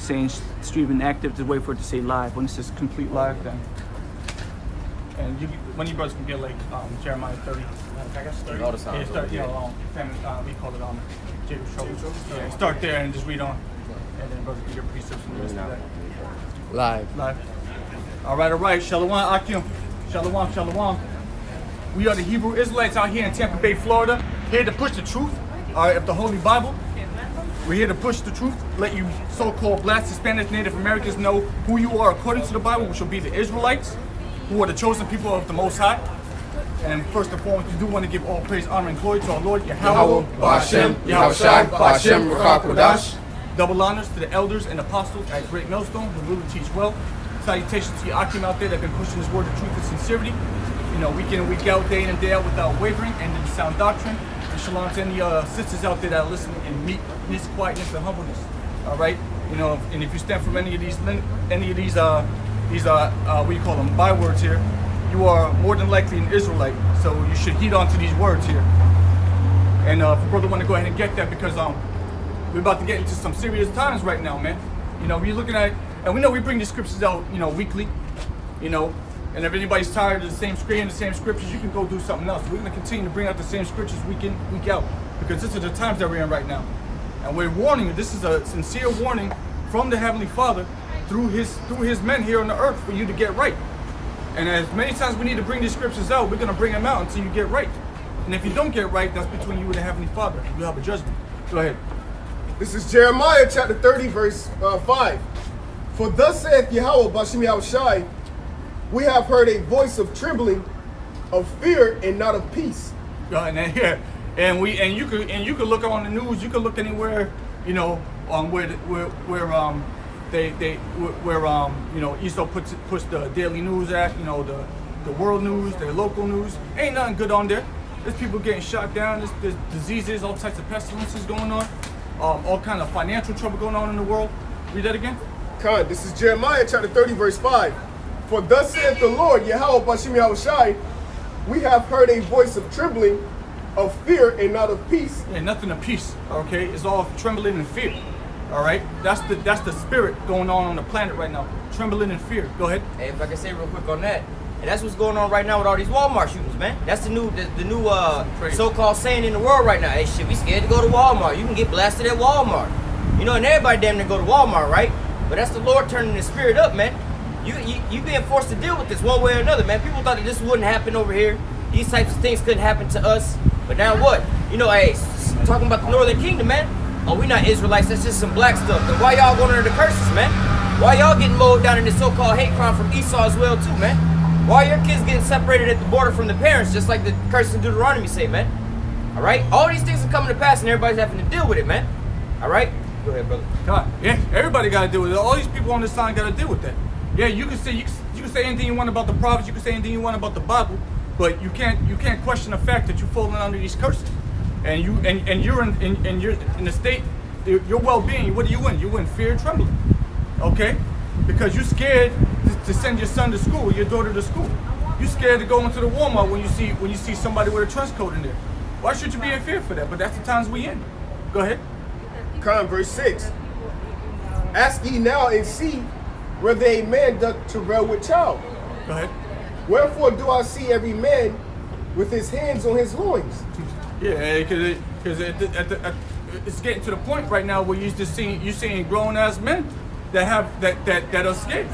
saying streaming active, just wait for it to say live. When it says complete live, then. And when you brothers can get like Jeremiah 30, I guess 30. All the sounds. Yeah, start, we call it Jacob's Trouble. Yeah, start there and just read on. And then brothers can get precepts from the rest of that. Live. All right. Shalom, Akim. Shalom. We are the Hebrew Israelites out here in Tampa Bay, Florida, here to push the truth of the Holy Bible. We're here to push the truth, let you so-called blacks, Hispanics, Native Americans know who you are according to the Bible, which will be the Israelites, who are the chosen people of the Most High. And first and foremost, we do want to give all praise, honor, and glory to our Lord, Yahweh, Ba'ashem, Yahushai, Ba'ashem, Ruach Kodash. Double honors to the elders and apostles at Great Millstone who really teach well. Salutations to your Akim out there that have been pushing this word of truth and sincerity, week in and week out, day in and day out without wavering and in sound doctrine. And shalom to any sisters out there that are listening in meekness, quietness, and humbleness. All right, and if you stand from any of these what do you call them, bywords here, you are more than likely an Israelite. So you should heed on to these words here. And if brother want to go ahead and get that, because we're about to get into some serious times right now, man. We're looking at, and we know we bring these scriptures out, weekly, and if anybody's tired of the same screen, the same scriptures, you can go do something else. We're going to continue to bring out the same scriptures week in, week out, because this are the times that we're in right now. And we're warning you, this is a sincere warning from the Heavenly Father through his men here on the earth for you to get right. And as many times we need to bring these scriptures out, we're going to bring them out until you get right. And if you don't get right, that's between you and the Heavenly Father. You have a judgment. Go ahead. This is Jeremiah chapter 30, verse 5. For thus saith Yahweh, Ba'ashem Yahushai, we have heard a voice of trembling, of fear, and not of peace. And you could look on the news. You could look anywhere, where Esau puts the daily news at, the world news, the local news. Ain't nothing good on there. There's people getting shot down. There's diseases, all types of pestilences going on, all kind of financial trouble going on in the world. Read that again. This is Jeremiah chapter 30, verse 5. For thus saith the Lord, Yahweh, Ba'ashem Yahushai, we have heard a voice of trembling, of fear, and not of peace. Yeah, nothing of peace. Okay, it's all trembling and fear. All right, that's the spirit going on the planet right now. Trembling and fear. Go ahead. Hey, if I can say real quick on that, and that's what's going on right now with all these Walmart shootings, man. That's the new so-called saying in the world right now. Hey, shit, we scared to go to Walmart. You can get blasted at Walmart. And everybody damn near go to Walmart, right? But that's the Lord turning the spirit up, man. You being forced to deal with this one way or another, man. People thought that this wouldn't happen over here. These types of things couldn't happen to us. But now what? Hey, talking about the Northern Kingdom, man. Oh, we not Israelites. That's just some black stuff. Then why y'all going under the curses, man? Why y'all getting mowed down in this so-called hate crime from Esau as well, too, man? Why are your kids getting separated at the border from the parents, just like the curses in Deuteronomy say, man? All right? All these things are coming to pass, and everybody's having to deal with it, man. All right? Go ahead, brother. God, yeah, everybody got to deal with it. All these people on this side got to deal with that. Yeah, you can say anything you want about the prophets, you can say anything you want about the Bible, but you can't question the fact that you're falling under these curses, and you're in the state, your well-being. What do you win? You win fear and trembling, okay? Because you're scared to send your son to school, your daughter to school. You're scared to go into the Walmart when you see somebody with a trench coat in there. Why should you be in fear for that? But that's the times we in. Go ahead. Verse 6. Ask ye now and see whether a man doth travail with child. Go ahead. Wherefore do I see every man with his hands on his loins? Yeah, because it's getting to the point right now where you're seeing grown ass men that are scared.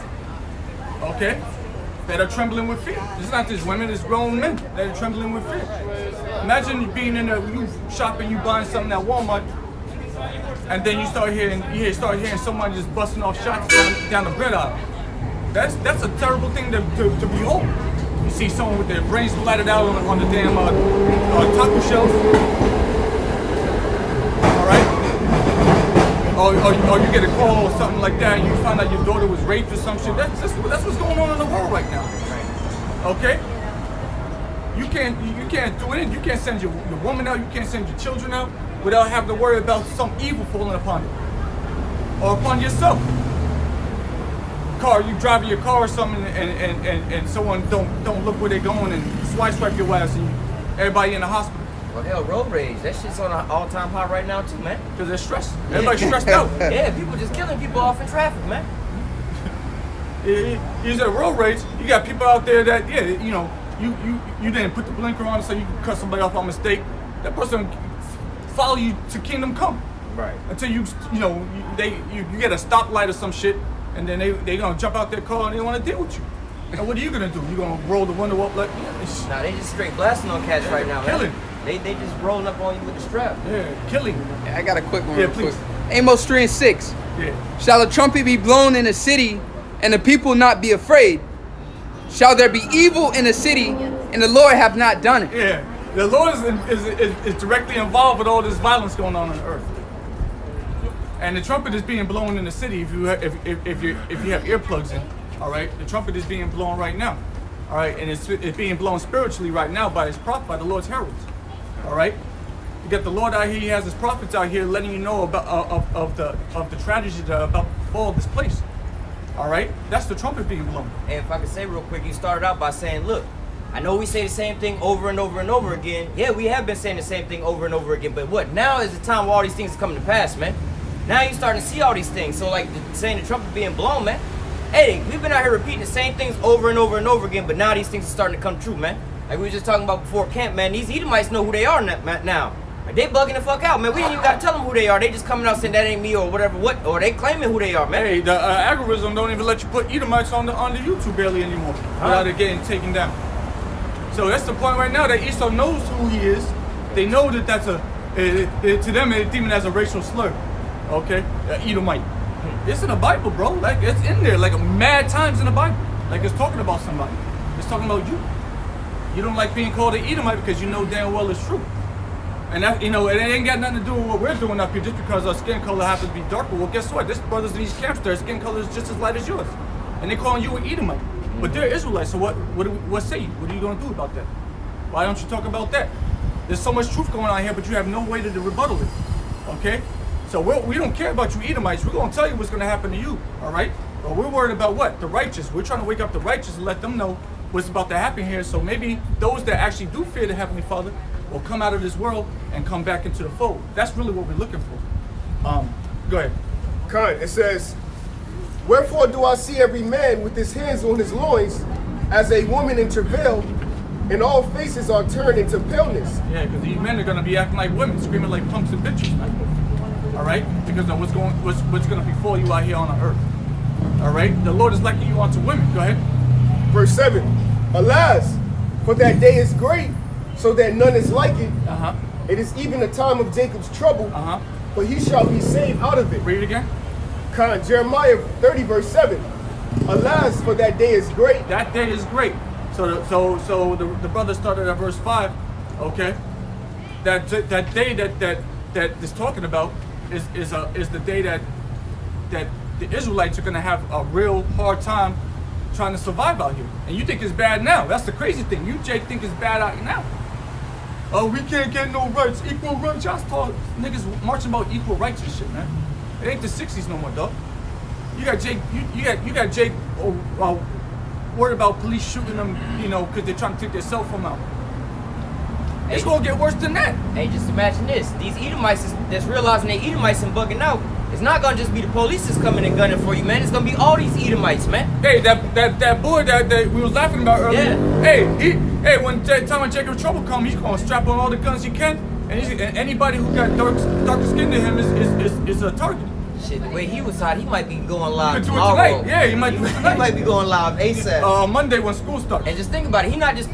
Okay, that are trembling with fear. It's not just women; it's grown men that are trembling with fear. Imagine you being you shopping, you buying something at Walmart, and then you start hearing someone just busting off shots down the bread aisle. That's a terrible thing to behold. You see someone with their brains splattered out on the damn taco shelf. All right. Or you get a call or something like that, and you find out your daughter was raped or some shit. That's what's going on in the world right now. Okay. You can't do it. You can't send your woman out. You can't send your children out without having to worry about some evil falling upon you or upon yourself. You driving your car or something, and someone don't look where they're going and swipe your ass, and everybody in the hospital. Well, hell, road rage. That shit's on an all-time high right now too, man. Because they're stressed. Everybody's stressed out. Yeah, people just killing people off in traffic, man. You said road rage. You got people out there that, yeah, you know, you didn't put the blinker on so you can cut somebody off on mistake. That person follow you to kingdom come. Right. Until you get a stoplight or some shit, and then they gonna jump out their car and they want to deal with you. And what are you gonna do? You gonna roll the window up like? Nah, they just straight blasting on cats right now, man. Killing. They just rolling up on you with the strap. Yeah, killing. I got a quick one. Yeah, real please. Quick. Amos 3 and 6. Yeah. Shall a trumpet be blown in a city, and the people not be afraid? Shall there be evil in a city, and the Lord have not done it? Yeah. The Lord is directly involved with all this violence going on earth. And the trumpet is being blown in the city if you have earplugs in. All right, the trumpet is being blown right now. All right, and it's being blown spiritually right now by his prophet, by the Lord's heralds. All right, you got the Lord out here. He has his prophets out here letting you know about of the tragedy that about to befall this place. All right, that's the trumpet being blown. And if I could say real quick, you started out by saying, look, I know we say the same thing over and over and over again. Yeah, we have been saying the same thing over and over again. But what? Now is the time where all these things are coming to pass, man. Now you're starting to see all these things. So like saying the trumpet being blown, man. Hey, we've been out here repeating the same things over and over and over again, but now these things are starting to come true, man. Like we were just talking about before camp, man. These Edomites know who they are now. Like, they bugging the fuck out, man. We ain't even got to tell them who they are. They just coming out saying that ain't me or whatever. Or they claiming who they are, man. Hey, the algorithm don't even let you put Edomites on the YouTube barely anymore without it getting taken down. So that's the point right now that Esau knows who he is. They know that that's to them it's even as a racial slur. Okay, Edomite. It's in the Bible, bro. Like it's in there, like mad times in the Bible. Like it's talking about somebody. It's talking about you. You don't like being called an Edomite because you know damn well it's true. And that, you know, it ain't got nothing to do with what we're doing up here just because our skin color happens to be darker. Well, guess what? This brothers in these camps, their skin color is just as light as yours, and they calling you an Edomite. But they're Israelites. So what say you? What are you gonna do about that? Why don't you talk about that? There's so much truth going on here, but you have no way to rebuttal it. Okay? So we don't care about you Edomites. We're going to tell you what's going to happen to you, all right? But we're worried about what? The righteous. We're trying to wake up the righteous and let them know what's about to happen here. So maybe those that actually do fear the Heavenly Father will come out of this world and come back into the fold. That's really what we're looking for. Go ahead. Khan, it says, wherefore do I see every man with his hands on his loins as a woman in travail, and all faces are turned into paleness. Yeah, because these men are going to be acting like women, screaming like punks and bitches, man. All right, because of what's going to befall you out here on the earth. All right, the Lord is liking you onto women. Go ahead. Verse 7. Alas, for that day is great, so that none is like it. It is even the time of Jacob's trouble, but he shall be saved out of it. Read it again. Con, Jeremiah 30 verse 7. Alas, for that day is great. That day is great. So the brother started at verse 5. Okay, that day that is talking about is the day that the Israelites are going to have a real hard time trying to survive out here. And you think it's bad now. That's the crazy thing. You, Jake, think it's bad out here now. Oh, we can't get no rights, equal rights. Y'all talk niggas marching about equal rights and shit, man. It ain't the 60s no more, dog. You got Jake, you got Jake worried about police shooting them, you know, because they're trying to take their cell phone out. It's gonna get worse than that. Hey, just imagine this. These Edomites that's realizing they Edomites and bugging out. It's not gonna just be the police that's coming and gunning for you, man. It's gonna be all these Edomites, man. Hey, that boy that we was laughing about earlier. Yeah. Hey, when time when Jacob's trouble come, he's gonna strap on all the guns he can, and anybody who got darker skin than him is a target. Shit, the way he was hot, he might be going live He could do it tomorrow. tonight. Yeah, he might do it tonight. He might be going live ASAP. Monday when school starts. And just think about it. He's not just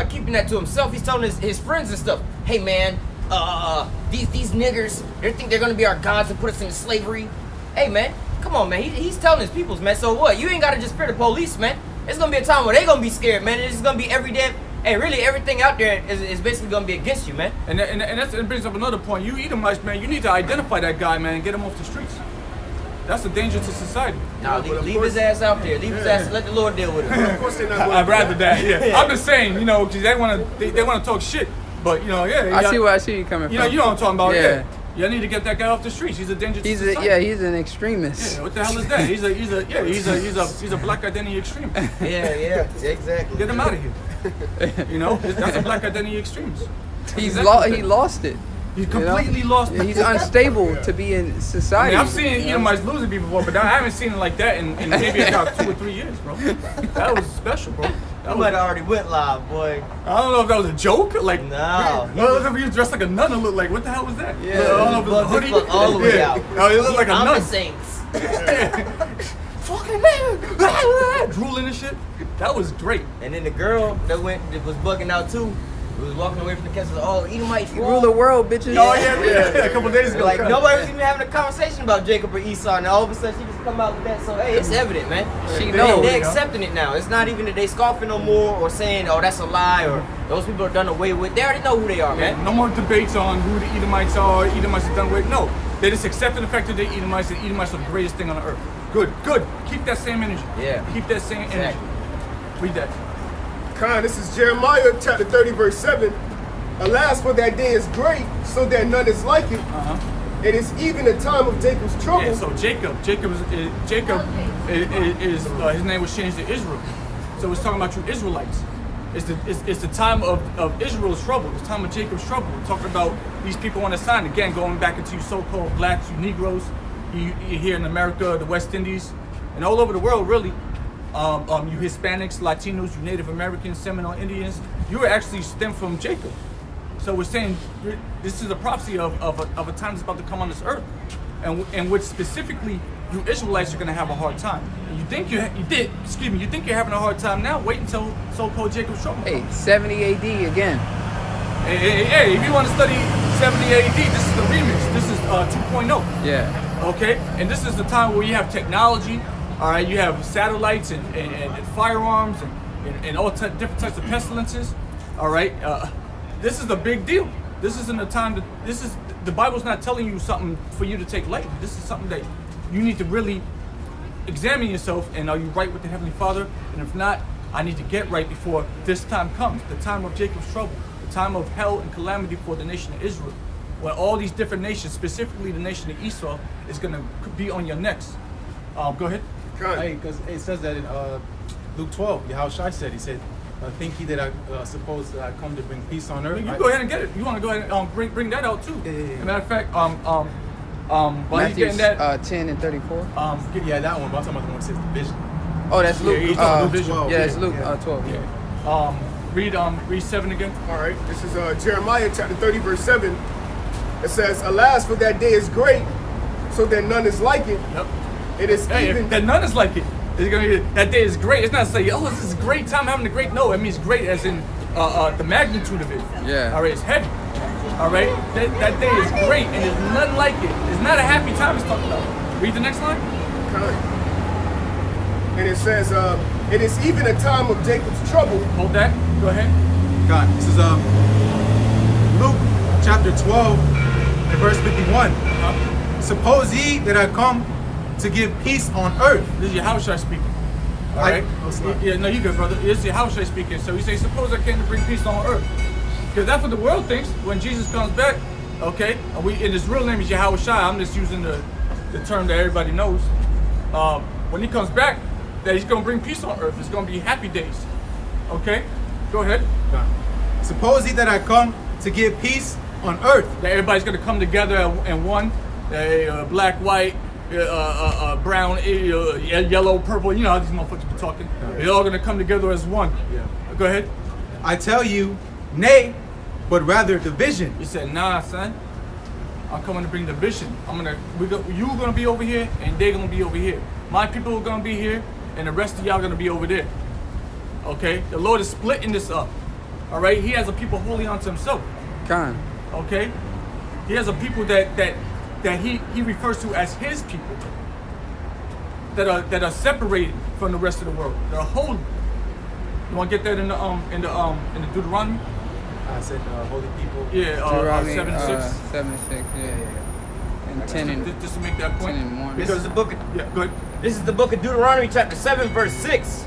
keeping that to himself. He's telling his friends and stuff. Hey, man, these niggers, they think they're going to be our gods and put us into slavery. Hey, man, come on, man. He's telling his peoples, man. So what? You ain't got to just fear the police, man. It's going to be a time where they're going to be scared, man. It's going to be every day. Hey, really, everything out there is basically going to be against you, man. And that brings up another point. You Edomites, man, you need to identify that guy, man, and get him off the streets. That's a danger to society. Nah, leave his ass out there. Leave his ass. Let the Lord deal with him. Of course they're not. I'd rather that. Yeah. I'm just saying, you know, because they want to talk shit, but you know, yeah. I see you coming from. You know what I'm talking about. Yeah. You need to get that guy off the streets. He's a danger to society. He's an extremist. Yeah, what the hell is that? He's a black identity extremist. Yeah, exactly. Get him out of here. You know, that's a black identity extremist. He Exactly. lost it. He's you know? completely lost Yeah, it. he's unstable to be in I society. mean, I've seen you know? Edomites losing people before, but I haven't seen it like that in maybe about 2 or 3 years, bro. That was special, bro. I might have already went live, boy. I don't know if that was a joke. Like, No. I don't know if he was dressed like a nun and looked like, what the hell was that? Yeah. I don't know if it was a hoodie. Fuck all the way out. Oh, he looked like a I'm nun. the Saints. Fucking man. Drooling and shit. That was great. And then the girl that was bugging out too, was walking away from the castle. Oh, Edomites You rule the world, bitches. Oh, yeah. A couple days ago. Like nobody was even having a conversation about Jacob or Esau, and all of a sudden she just come out with that. So hey, it's evident, man. She knows. They're accepting it now. It's not even that they scoffing no more or saying, oh, that's a lie, or those people are done away with. They already know who they are, man. No more debates on who the Edomites are. Edomites are done with. No, they just accepted the fact that they're Edomites, and Edomites are the greatest thing on the earth. Good. Keep that same energy. Yeah. Keep that same energy. Read that. Khan, this is Jeremiah chapter 30, verse 7. Alas, for that day is great, so that none is like it. It is even a time of Jacob's trouble. Yeah, so Jacob is his name was changed to Israel. So it's talking about you Israelites. It's the time of Israel's trouble. It's the time of Jacob's trouble. We're talking about these people on the side. Again, going back into you so-called blacks, you Negroes, you here in America, the West Indies, and all over the world, really. You Hispanics, Latinos, you Native Americans, Seminole Indians, you are actually stemmed from Jacob. So we're saying this is a prophecy of a time that's about to come on this earth, and which specifically you Israelites are going to have a hard time. And you think you think you're having a hard time now? Wait until so-called Jacob's trouble. Hey, 70 AD again. Hey, if you want to study 70 AD, this is the remix. This is 2.0. Yeah. Okay, and this is the time where you have technology. All right, you have satellites and firearms and all different types of pestilences. All right. This is a big deal. This isn't a time that the Bible's not telling you something for you to take lightly. This is something that you need to really examine yourself, and are you right with the Heavenly Father? And if not, I need to get right before this time comes, the time of Jacob's trouble, the time of hell and calamity for the nation of Israel, where all these different nations, specifically the nation of Esau, is going to be on your necks. Go ahead. Hey, because it says that in Luke 12, Yahushua said, he said, think ye that I suppose that I come to bring peace on earth? You go ahead and get it. You want to go ahead and bring that out too. Yeah. As a matter of fact, while he's Matthew getting that, 10 and 34. Yeah, that one, but I'm talking about the one that says the vision. Oh, that's Luke. he's talking about 12. Yeah, it's Luke Yeah. 12. Yeah. read 7 again. All right, this is Jeremiah chapter 30, verse 7. It says, alas, for that day is great, so that none is like it. Yep. It is Hey, even... that none is like it. It's gonna be that day is great. It's not saying, oh, this is a great time having a great. No, it means great as in the magnitude of it. Yeah. All right, it's heavy. All right, that day is great, and there's none like it. It's not a happy time. It's talking about. Read the next line. And it says, it is even a time of Jacob's trouble. Hold that. Go ahead. God, this is Luke chapter 12, and verse 51. Suppose ye that I come to give peace on earth. This is Yahushua speaking. All right. Yeah, no, you good, brother. This is Yahushua speaking. So he says, suppose I came to bring peace on earth, because that's what the world thinks when Jesus comes back. Okay, and his real name is Yahushua. I'm just using the term that everybody knows. When he comes back, that he's going to bring peace on earth. It's going to be happy days. Okay, go ahead. God. Suppose ye that I come to give peace on earth. That everybody's going to come together in one, black, white, brown, yellow, purple. You know how these motherfuckers be talking. They're all going to come together as one. Yeah. Go ahead. I tell you, nay, but rather division. He said, nah, son. I'm coming to bring division. You're gonna be over here, and they're gonna be over here. My people are gonna be here, and the rest of y'all gonna be over there. Okay? The Lord is splitting this up. All right? He has a people wholly unto himself. Con. Okay? He has a people that he refers to as his people, that are separated from the rest of the world. They're holy. You want to get that in the Deuteronomy? I said holy people. Yeah, Deuteronomy 76. 76, yeah. And 10 and Just to make that point. 10 and 1. This is the book. Yeah, go ahead. This is the book of Deuteronomy, chapter 7, verse 6.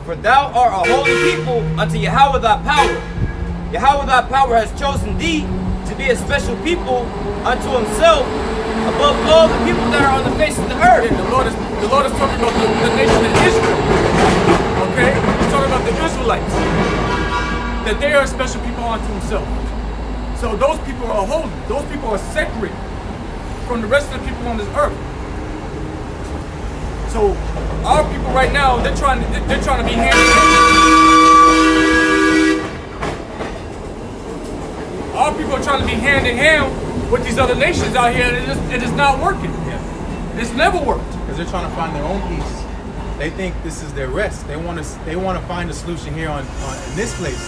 For thou art a holy people unto Yahweh thy power. Yahweh thy power has chosen thee to be a special people unto himself above all the people that are on the face of the earth. Yeah, the Lord is talking about the nation of Israel. Okay? He's talking about the Israelites. That they are a special people unto himself. So those people are holy. Those people are separate from the rest of the people on this earth. So our people right now, they're trying to be hand in hand. Our people are trying to be hand in hand with these other nations out here, and it is not working. Yeah. It's never worked. Because they're trying to find their own peace. They think this is their rest. They want to find a solution here on in this place,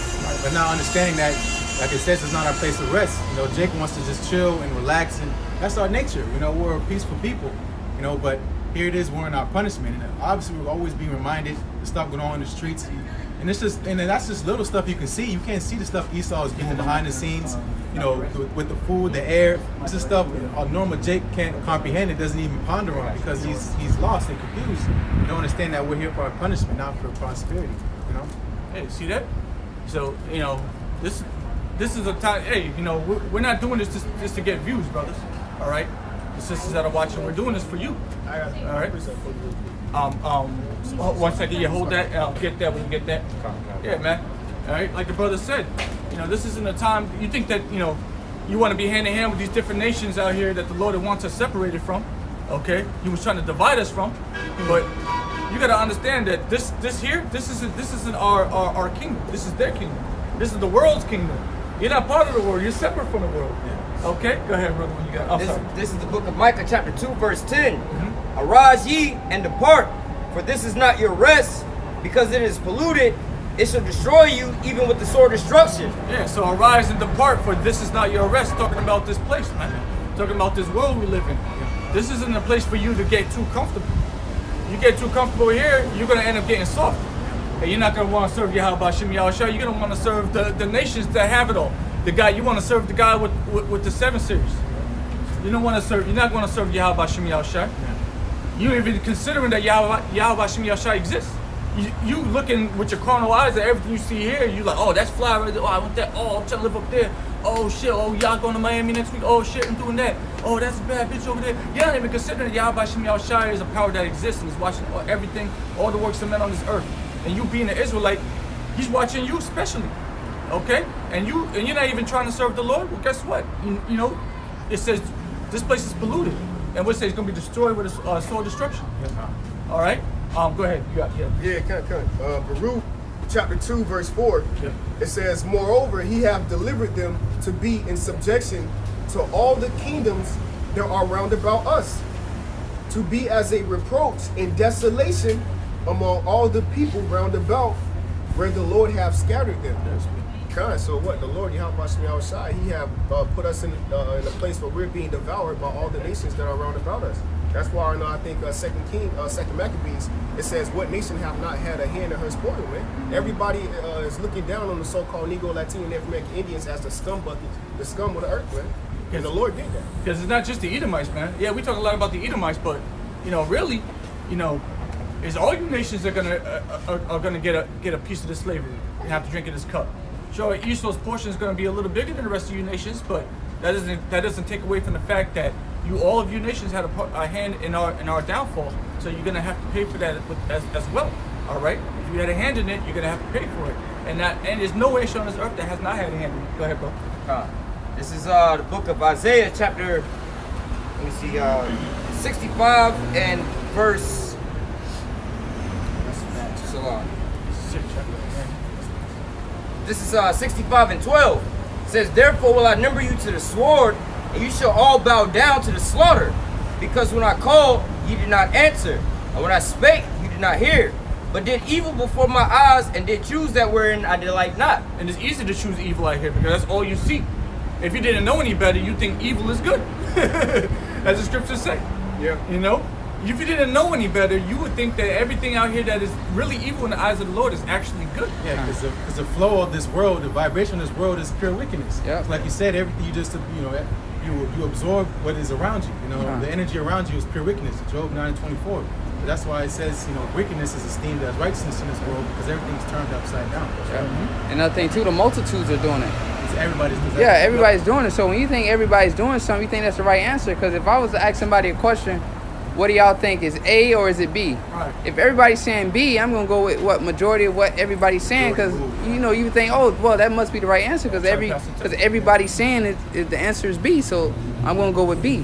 but not understanding that, like it says, it's not our place of rest. You know, Jacob wants to just chill and relax, and that's our nature. You know, we're a peaceful people. You know, but here it is, we're in our punishment, and obviously we're always being reminded the stuff going on in the streets, and it's just, and that's just little stuff you can see. You can't see the stuff Esau is getting behind the scenes. You know, with the food, the air. This is stuff a normal Jake can't comprehend. It doesn't even ponder on because he's lost and confused. You don't understand that we're here for our punishment, not for prosperity. You know. Hey, see that? So you know, this is a time. Hey, you know, we're not doing this just to get views, brothers. All right. The sisters that are watching, we're doing this for you. All right. One second, you hold that, and I'll get that when you get that. Yeah, man. All right. Like the brother said, you know, this isn't a time. You think that you know, you want to be hand in hand with these different nations out here that the Lord wants us separated from. Okay. He was trying to divide us from, but you got to understand that this isn't our kingdom. This is their kingdom. This is the world's kingdom. You're not part of the world. You're separate from the world. Yeah. Okay, go ahead, brother. When you got, this is the book of Micah, chapter 2, verse 10. Mm-hmm. Arise ye and depart, for this is not your rest, because it is polluted. It shall destroy you, even with the sword destruction. Yeah. So arise and depart, for this is not your rest. Talking about this place, man. Talking about this world we live in. Yeah. This isn't a place for you to get too comfortable. You get too comfortable here, you're gonna end up getting soft. And you're not gonna want to serve Yahweh Shem Yahushua. You're gonna want to serve the nations that have it all. The guy you want to serve the guy with the 7 series. You don't want to serve. You're not going to serve Yahweh Shem Yahushua. You even considering that Yahweh Shem Yahushua exists. You looking with your carnal eyes at everything you see here. You like, oh, that's fly right there. Oh, I want that. Oh, I'm trying to live up there. Oh shit. Oh, y'all going to Miami next week. Oh shit, I'm doing that. Oh, that's a bad bitch over there. You're not even considering that Yahweh Shem Yahushua is a power that exists and is watching everything, all the works of men on this earth. And you being an Israelite, He's watching you especially. Okay, and you're not even trying to serve the Lord. Well, guess what? You know, it says this place is polluted, and what it says it's going to be destroyed with a sword destruction. All right. Go ahead. Baruch chapter 2 verse 4. Yeah. It says, moreover, he hath delivered them to be in subjection to all the kingdoms that are round about us, to be as a reproach and desolation among all the people round about, where the Lord hath scattered them. So what? The Lord Yahweh Shem Yahushua, He have put us in a place where we're being devoured by all the nations that are round about us. That's why I think Second Maccabees, it says, "What nation have not had a hand in her spoil?" Man, everybody is looking down on the so-called Negro, Latino, and Native American Indians as the scum bucket, the scum of the earth, man. And the Lord did that. Because it's not just the Edomites, man. Yeah, we talk a lot about the Edomites, but you know, really, you know, it's all you nations that are gonna get a piece of this slavery and have to drink in this cup. Sure, Esau's portion is going to be a little bigger than the rest of you nations, but that doesn't take away from the fact that all of you nations had a hand in our downfall. So you're going to have to pay for that as well. All right, if you had a hand in it, you're going to have to pay for it. And there's no nation on this earth that has not had a hand in it. Go ahead, bro. This is the book of Isaiah, chapter 65 and verse. This is 65 and 12. It says, therefore will I number you to the sword, and you shall all bow down to the slaughter. Because when I called, ye did not answer, and when I spake, you did not hear. But did evil before my eyes, and did choose that wherein I delight not. And it's easy to choose evil out here, because that's all you see. If you didn't know any better, you think evil is good. As the scriptures say. Yeah. You know? If you didn't know any better, you would think that everything out here that is really evil in the eyes of the Lord is actually good. Yeah, because the flow of this world, the vibration of this world is pure wickedness. Yeah. Like you said, everything you absorb what is around you. You know, the energy around you is pure wickedness. Job 9:24. But that's why it says, wickedness is esteemed as righteousness in this world because everything's turned upside down. Yeah. Mm-hmm. Another thing too, the multitudes are doing it. Everybody's doing it. So when you think everybody's doing something, you think that's the right answer. Because if I was to ask somebody a question, what do y'all think? Is A or is it B? Right. If everybody's saying B, I'm gonna go with what majority of what everybody's saying, because you think, oh, well, that must be the right answer, because everybody's saying it, the answer is B, so I'm gonna go with B.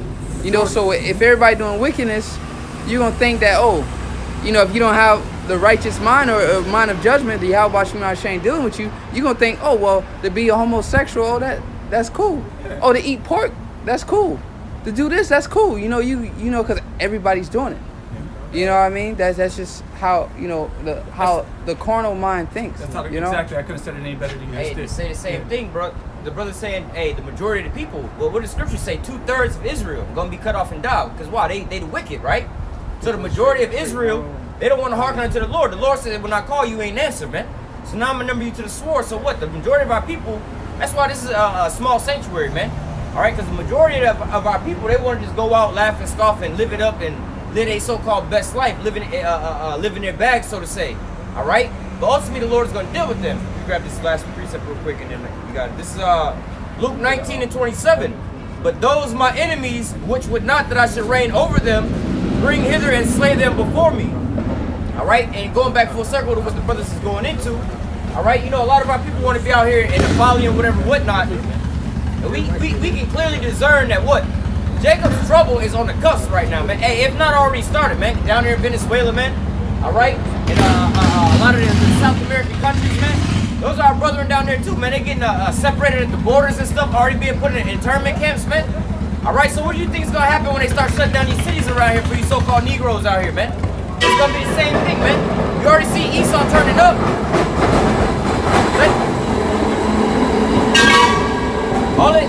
So if everybody doing wickedness, you're gonna think that, oh, if you don't have the righteous mind or mind of judgment, the Yahweh Shema ain't dealing with you, you're gonna think, oh, well, to be a homosexual, oh, that's cool. Oh, to eat pork, that's cool. To do this, that's cool. Because everybody's doing it. You know what I mean? That's just how how the carnal mind thinks. That's how exactly. I couldn't have said it any better than you just did. Say the same thing, bro. The brother's saying, hey, the majority of the people. Well, what does Scripture say? 2/3 of Israel are gonna be cut off and die. Because why? They the wicked, right? So the majority of Israel, they don't want to hearken unto the Lord. The Lord said, when I call you, ain't answer, man. So now I'm gonna number you to the sword. So what? The majority of our people. That's why this is a small sanctuary, man. All right, because the majority of our people, they want to just go out, laugh and scoff and live it up and live a so-called best life, living their bags, so to say. All right, but ultimately the Lord is going to deal with them. You grab this last precept real quick, and then you got it. This is Luke 19:27. But those my enemies, which would not that I should reign over them, bring hither and slay them before me. All right, and going back full circle to what the brothers is going into. All right, a lot of our people want to be out here in the folly and whatever, whatnot. We can clearly discern that what Jacob's trouble is on the cusp right now, man. Hey, if not already started, man. Down here in Venezuela, man. All right, and a lot of the South American countries, man. Those are our brethren down there too, man. They getting separated at the borders and stuff. Already being put in internment camps, man. All right, so what do you think is gonna happen when they start shutting down these cities around here for you so-called Negroes out here, man? It's gonna be the same thing, man. You already see Esau turning up.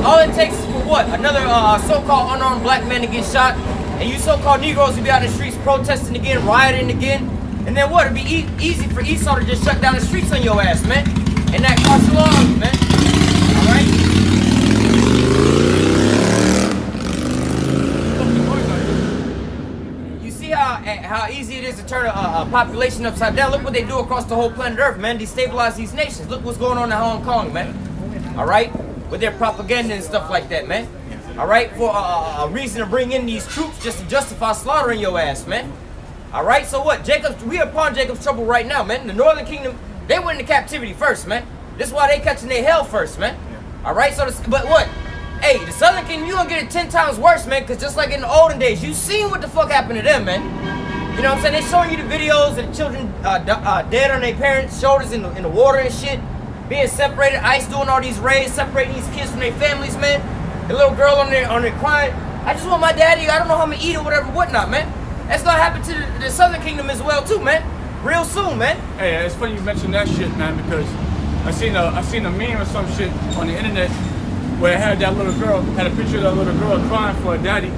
All it takes is for what? Another so-called unarmed black man to get shot, and you so-called Negroes will be out in the streets protesting again, rioting again, and then what? It'd be easy for Esau to just shut down the streets on your ass, man. And that martial law, man. All right? You see how easy it is to turn a population upside down? Look what they do across the whole planet Earth, man. Destabilize these nations. Look what's going on in Hong Kong, man. All right? With their propaganda and stuff like that, man. All right, for a reason to bring in these troops just to justify slaughtering your ass, man. All right, so what? We are upon Jacob's trouble right now, man. The Northern Kingdom, they went into captivity first, man. This is why they catching their hell first, man. All right, so but what? Hey, the Southern Kingdom, you gonna get it 10 times worse, man. Because just like in the olden days, you seen what the fuck happened to them, man. You know what I'm saying? They showing you the videos of the children dead on their parents' shoulders in the water and shit. Being separated, ICE doing all these raids, separating these kids from their families, man. The little girl on there crying, I just want my daddy, I don't know how I'm gonna eat or whatever, whatnot, man. That's gonna happen to the Southern Kingdom as well too, man. Real soon, man. Hey, it's funny you mentioned that shit, man, because I seen a meme or some shit on the internet where it had that little girl, had a picture of that little girl crying for her daddy,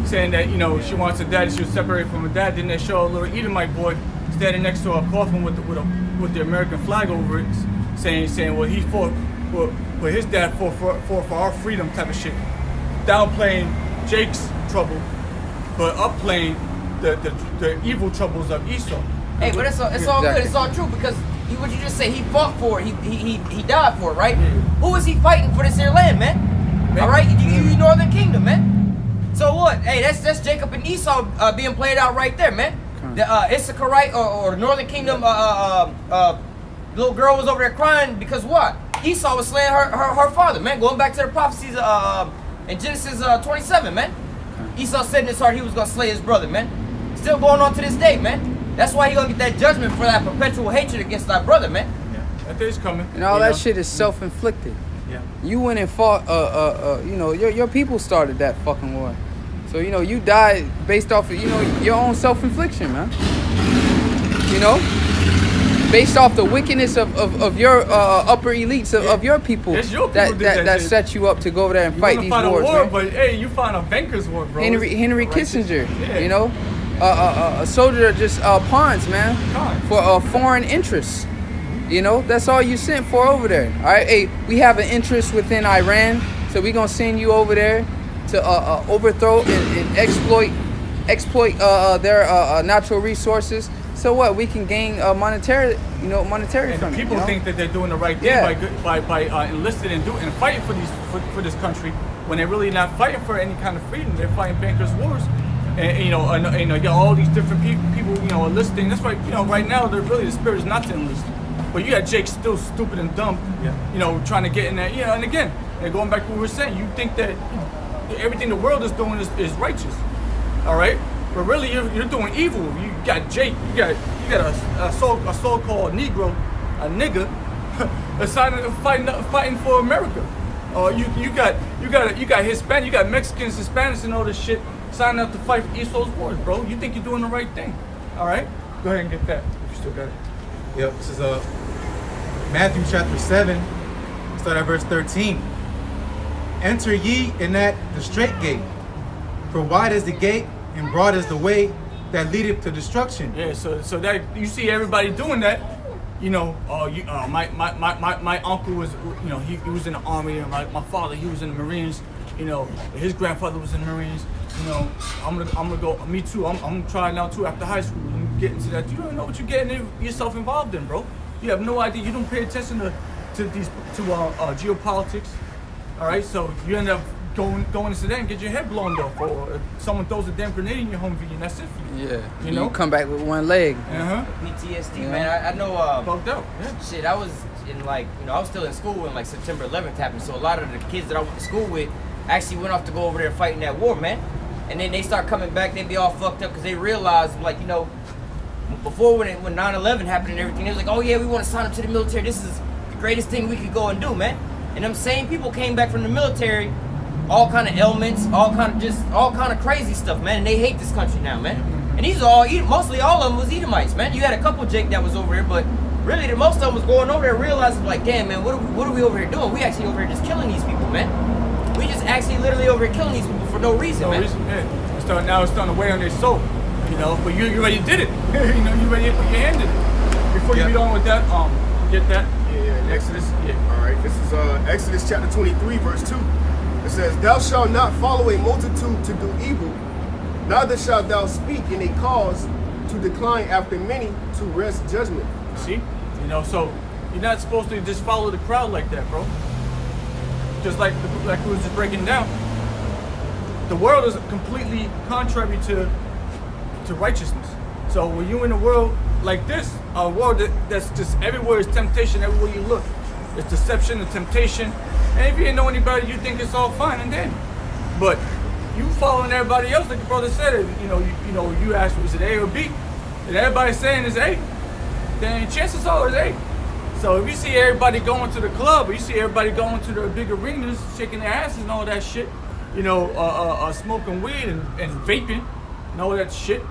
saying that, she wants a daddy, she was separated from her dad. Then they show a little Edomite boy standing next to a coffin with the American flag over it, saying well, he fought, well, his dad fought for our freedom type of shit. Downplaying Jake's trouble, but upplaying the evil troubles of Esau. Hey, but it's all good, it's all true, because what you just say, he fought for it, he died for it, right? Yeah. Who is he fighting for this here land, man? All right, you Northern Kingdom, man. So what? Hey, that's Jacob and Esau being played out right there, man. The Issacharite or Northern Kingdom little girl was over there crying because what? Esau was slaying her father, man. Going back to the prophecies in Genesis 27, man. Esau said in his heart he was gonna slay his brother, man. Still going on to this day, man. That's why he gonna get that judgment for that perpetual hatred against thy brother, man. Yeah, that day's coming. And all that shit is self-inflicted. Yeah. You went and fought. Your people started that fucking war. So you died based off of your own self-infliction, man. Based off the wickedness of your upper elites of your people, that set you up to go over there and fight these wars. War, but hey, you find a banker's war, bro. Henry Kissinger, a soldier just pawns, man, for foreign interests. That's all you sent for over there. All right, hey, we have an interest within Iran, so we're gonna send you over there to overthrow and exploit their natural resources. So what? We can gain monetary from it. People think that they're doing the right thing by enlisting and fighting for this country when they're really not fighting for any kind of freedom. They're fighting bankers' wars. and you know, you got all these different people, you know, enlisting. That's why, you know, right now the spirit is not to enlist. But you got Jake still stupid and dumb, you know, trying to get in there. You know, and again, going back to what we were saying, you think that everything the world is doing is righteous, all right? But really, you're doing evil. You got Jake, you got a so-called Negro, a nigga, fighting for America. You got Hispanic, you got Mexicans, Hispanics, and all this shit signing up to fight for East Coast wars, bro. You think you're doing the right thing, all right? Go ahead and get that. If you still got it. Yep. This is Matthew chapter 7. Start at verse 13. Enter ye in at the straight gate, for wide is the gate and broad is the way that leadeth to destruction. Yeah. So that you see everybody doing that. You know, my uncle was, you know, he was in the army, and my father, he was in the Marines. You know, his grandfather was in the Marines. You know, I'm gonna go. Me too. I'm gonna try now too after high school and get into that. You don't know what you're getting yourself involved in, bro. You have no idea. You don't pay attention to geopolitics. All right, so you end up going into that and get your head blown off, or someone throws a damn grenade in your home and that's it for you. Yeah, you know, you come back with one leg. PTSD, man. I know. Bugged out. Yeah. Shit, I was in I was still in school when September 11th happened. So a lot of the kids that I went to school with actually went off to go over there fighting that war, man. And then they start coming back, they be all fucked up because they realized, you know, before when 9/11 happened and everything, they was like, oh yeah, we want to sign up to the military. This is the greatest thing we could go and do, man. And them same people came back from the military, all kind of ailments, all kind of crazy stuff, man. And they hate this country now, man. And these are all, mostly all of them was Edomites, man. You had a couple Jake that was over here, but really the most of them was going over there realizing, like, damn, man, what are we over here doing? We actually over here just killing these people, man. We just actually literally over here killing these people for no reason, man. Yeah. Now it's starting to weigh on their soul, you know. But you already did it. You know, you already put your hand in it. Before you read on with that, get that. Yeah. Exodus. Yeah. All right. This is Exodus chapter 23, verse 2. It says, "Thou shalt not follow a multitude to do evil, neither shalt thou speak in a cause to decline after many to wrest judgment." See, you know, so you're not supposed to just follow the crowd like that, bro. Just like we was just breaking down. The world is completely contrary to righteousness. So when you're in a world like this, a world that's just everywhere is temptation, everywhere you look, it's deception and temptation. And if you didn't know anybody, you think it's all fine and dandy. But you following everybody else, like the brother said, you ask, is it A or B? And everybody's saying it's A, then chances are it's A. So if you see everybody going to the club, or you see everybody going to the big arenas, shaking their asses and all that shit, you know, smoking weed and vaping and all that shit,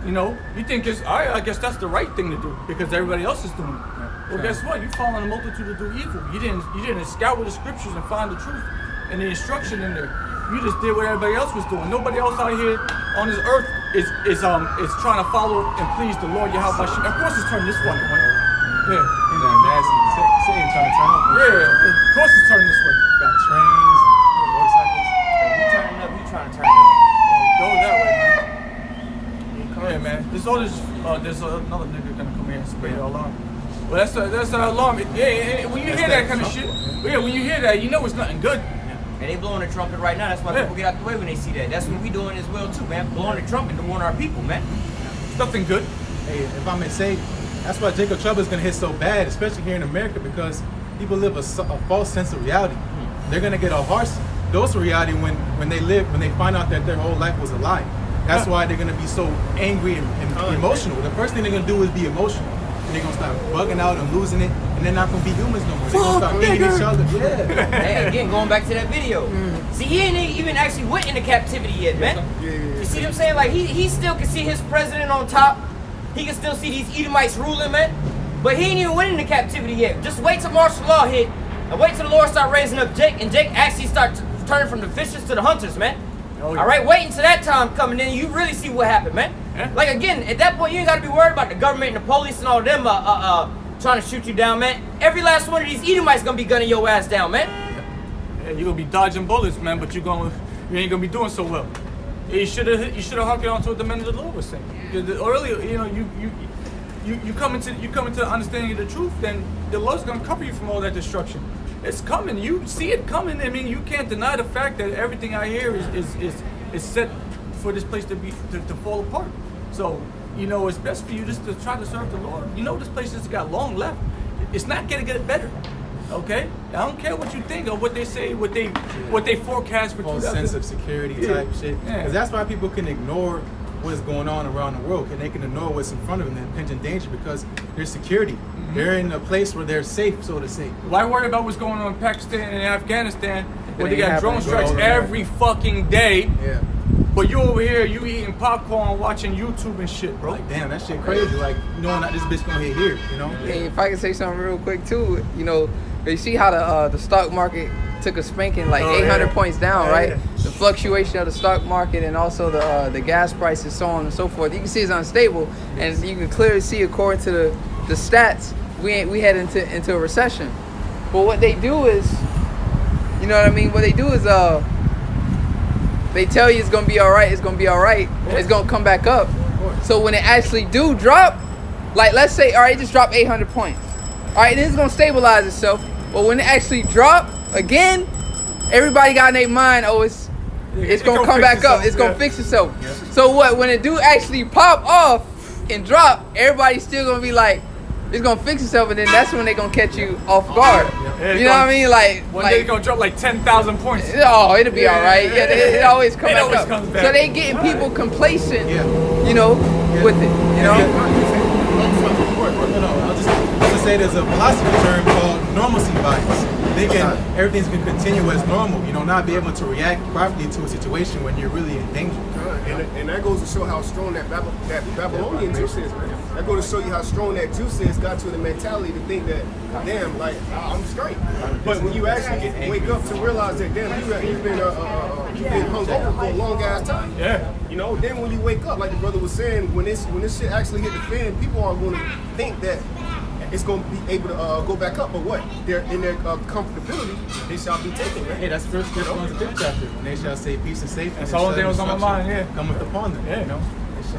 you know, you think it's, all right, I guess that's the right thing to do because everybody else is doing it. Well, guess what? You following a multitude to do evil. You didn't scout with the scriptures and find the truth and the instruction in there. You just did what everybody else was doing. Nobody else out here on this earth is trying to follow and please the Lord Yahweh. Of course, it's turning this fucking way. Yeah. You know, nasty. Satan trying to turn up. Yeah, of course it's turning this way. Got trains and motorcycles. You turning up, you trying to turn up. Go that way, man. Yeah, man. There's another nigga gonna come here and spray the alarm. Well, that's an alarm. Yeah, when you hear that kind of shit, when you hear that, you know it's nothing good. And they blowing the trumpet right now. That's why people get out the way when they see that. That's what we doing as well too, man. Blowing the trumpet to warn our people, man. It's nothing good. Hey, if I may say, that's why Jacob Trouble is going to hit so bad, especially here in America, because people live a false sense of reality. They're going to get a harsh dose of reality when they find out that their whole life was a lie. That's why they're going to be so angry and emotional. The first thing they're going to do is be emotional. And they're going to start bugging out and losing it, and they're not going to be humans no more. They're going to start beating each other. Yeah. Hey, again, going back to that video. See, he ain't even actually went into captivity yet, man. You see what I'm saying? Like, he still can see his president on top. He can still see these Edomites ruling, man. But he ain't even went into captivity yet. Just wait till martial law hit, and wait till the Lord start raising up Jake, and Jake actually start turning from the fishers to the hunters, man. Oh, yeah. All right, wait until that time coming in, you really see what happened, man. Yeah. Like, again, at that point, you ain't got to be worried about the government and the police and all of them trying to shoot you down, man. Every last one of these Edomites going to be gunning your ass down, man. Yeah, you're going to be dodging bullets, man, but you ain't going to be doing so well. You should have harkened on to what the men of the Lord was saying. Earlier, you know, you come into the understanding of the truth, then the Lord's going to cover you from all that destruction. It's coming. You see it coming. I mean, you can't deny the fact that everything I hear is set for this place to fall apart. So, you know, it's best for you just to try to serve the Lord. You know, this place has got long left. It's not gonna get better. Okay, I don't care what you think or what they say, what they forecast for. False sense of security type shit. Because that's why people can ignore what's going on around the world, and they can ignore what's in front of them, the impending danger, because there's security. They're in a place where they're safe, so to say. Why worry about what's going on in Pakistan and Afghanistan where they got drone strikes every fucking day? Yeah. But you over here, you eating popcorn, watching YouTube and shit, bro. Like, damn, that shit crazy. Like, knowing that this bitch gonna hit here, you know? Hey, if I can say something real quick too, you know, you see how the stock market took a spanking, like 800 points down, right? The fluctuation of the stock market and also the gas prices, so on and so forth. You can see it's unstable, and you can clearly see, according to the stats, we head into a recession. But what they do is, you know what I mean? What they do is they tell you it's gonna be all right. It's gonna be all right. It's gonna come back up. So when it actually do drop, like let's say, all right, it just dropped 800 points. All right, then it's gonna stabilize itself. But when it actually drop again, everybody got in their mind, oh, it's gonna come back up. It's gonna fix itself. So what? When it do actually pop off and drop, everybody's still gonna be like, it's gonna fix itself, and then that's when they're gonna catch you off guard. You know what I mean? Like one day it's gonna drop like 10,000 points. Oh, it'll be all right. Yeah, it always comes back up. Comes back. So they getting people complacent, you know, with it. You know. I'll just say there's a philosophy term called normalcy bias. Thinking everything's gonna continue as normal, you know, not be able to react properly to a situation when you're really in danger. And that goes to show how strong that Babylonian juice is, man. That goes to show you how strong that juice is. Got to the mentality to think that, damn, like I'm straight. But when you actually wake up to realize that, damn, you've been hung over for a long ass time. Yeah. You know, then when you wake up, like the brother was saying, when this shit actually hit the fan, people are going to think that it's going to be able to go back up, but what? They're in their comfortability, they shall be taken, right? Hey, that's first Corinthians the 5th chapter. When they shall say peace and safety. That's the only thing that was on my mind, cometh upon them, Yeah. you know? It's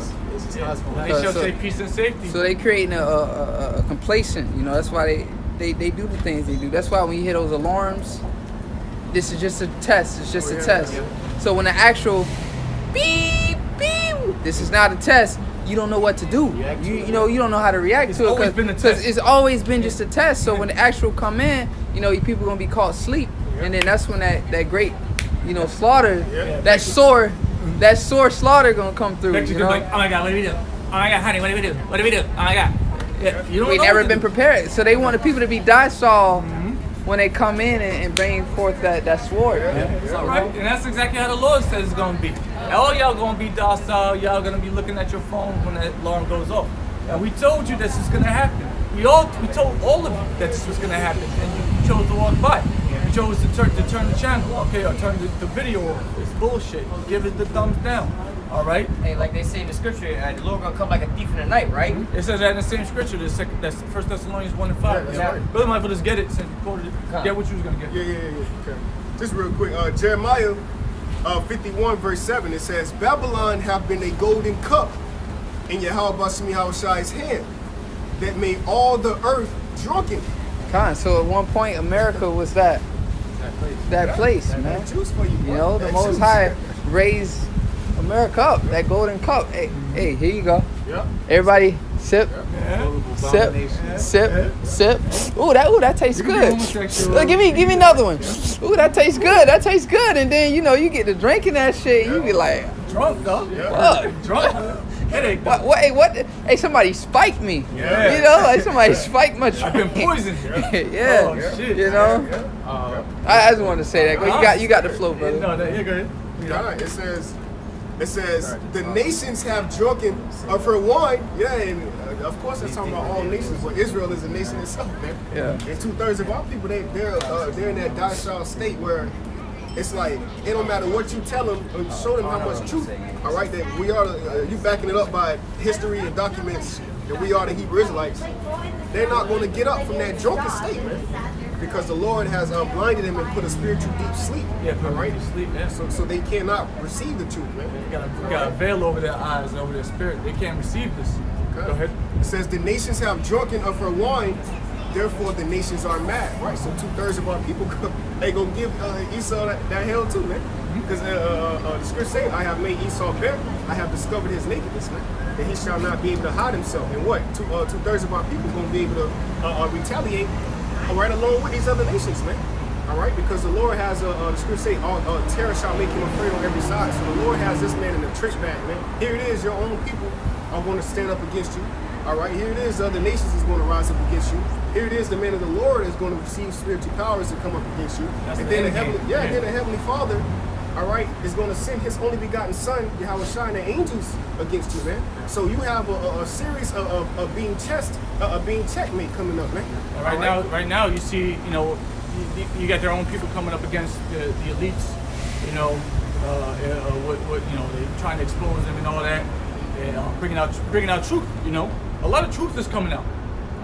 just how it's going. They shall say peace and safety. So they creating a complacent, you know, that's why they do the things they do. That's why when you hear those alarms, this is just a test. It's just a test. Yeah. So when the actual beep, beep, this is not a test, you don't know what to do. You know, you don't know how to react to it because it's always been just a test. So when the actual come in, you know, people gonna be caught asleep, and then that's when that great, you know, slaughter, that sore slaughter gonna come through. You know? Like, oh my God, what do we do? Oh my God, honey, what do we do? What do we do? Oh my God. Yeah, you don't we never been prepared, so they want the people to be docile when they come in and bring forth that sword. It's all right, and that's exactly how the Lord says it's gonna be. All y'all gonna be docile. Y'all gonna be looking at your phone when that alarm goes off. And we told you this is gonna happen. We told all of you that this was gonna happen, and you chose to walk by. You chose to turn the channel, okay, or turn the video off. It's bullshit. Give it the thumbs down. All right. Hey, like they say in the scripture, the Lord gonna come like a thief in the night, right? It says that in the same scripture. That's 1 Thessalonians 1:5. Right. Brother Michael, just get it since you quoted it. Get what you was gonna get. Yeah. Okay. Just real quick, Jeremiah 51 verse 7. It says, "Babylon have been a golden cup in Yahweh Shai's hand, that made all the earth drunken." So at one point, America was that place, man. Juice for you, you know, the Most juice. High raised America up, that golden cup. Hey, here you go. Yeah. Everybody sip, sip. Ooh, that tastes good. Look, give me another one. Ooh, that tastes good. That tastes good. And then, you know, you get to drinking that shit, you be like, Drunk, though. fuck. Drunk. Headache. What? Hey, somebody spiked me. Yeah. You know, like somebody spiked my drink. I've been poisoned. Yeah. Oh, shit. You know? I just wanted to say that. You got the flow, brother. No, you're good. God, it says the nations have drunken of her wine. Yeah, and of course that's talking about all nations, but Israel is a nation itself, man. Yeah. And 2/3 of our people, they're in that docile state where it's like it don't matter what you tell them or show them how much truth. All right, that we are. You backing it up by history and documents that we are the Hebrew Israelites. They're not going to get up from that drunken state, man. Because the Lord has blinded them and put a spiritual deep sleep. Yeah, put right to sleep, man. So they cannot receive the truth, man. You got a veil over their eyes and over their spirit. They can't receive this. Okay. Go ahead. It says the nations have drunken of her wine, therefore the nations are mad, right? So 2/3 of our people, they gonna give Esau that hell too, man. Because the scripture say, I have made Esau bare, I have discovered his nakedness, man. That he shall not be able to hide himself. And what? 2/3 of our people gonna be able to retaliate right along with these other nations, man. All right, because the Lord has the scripture say, terror shall make him afraid on every side. So the Lord has this man in a trick bag, man. Here it is, your own people are going to stand up against you. All right, here it is, other nations is going to rise up against you. Here it is, the man of the Lord is going to receive spiritual powers to come up against you. That's and the then the end heavenly, game. then the heavenly Father, all right, is going to send his only begotten Son, Yahweh Shai, and the angels against you, man. So you have a series of being being checkmate coming up, man. Right now, you see, you know, you got their own people coming up against the elites, you know, what you know, they trying to expose them and all that, and bringing out truth, you know. A lot of truth is coming out.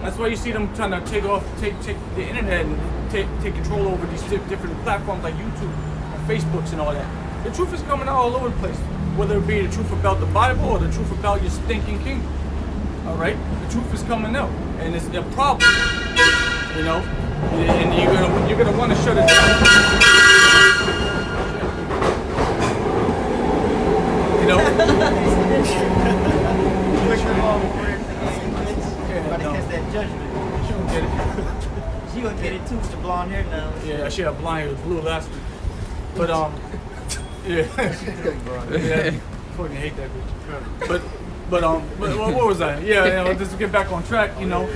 That's why you see them trying to take the internet and take control over these different platforms like YouTube and Facebooks and all that. The truth is coming out all over the place, whether it be the truth about the Bible or the truth about your stinking kingdom. All right, the truth is coming out, and it's a problem, you know. And you're gonna want to shut it down. You know. Catch that judgment. She gonna get it. She gonna get it too with the blonde hair now. Yeah, she had blonde hair, it was blue last week. But yeah, yeah, fucking hate that bitch. But what was that? Yeah, you know, just to get back on track, you know,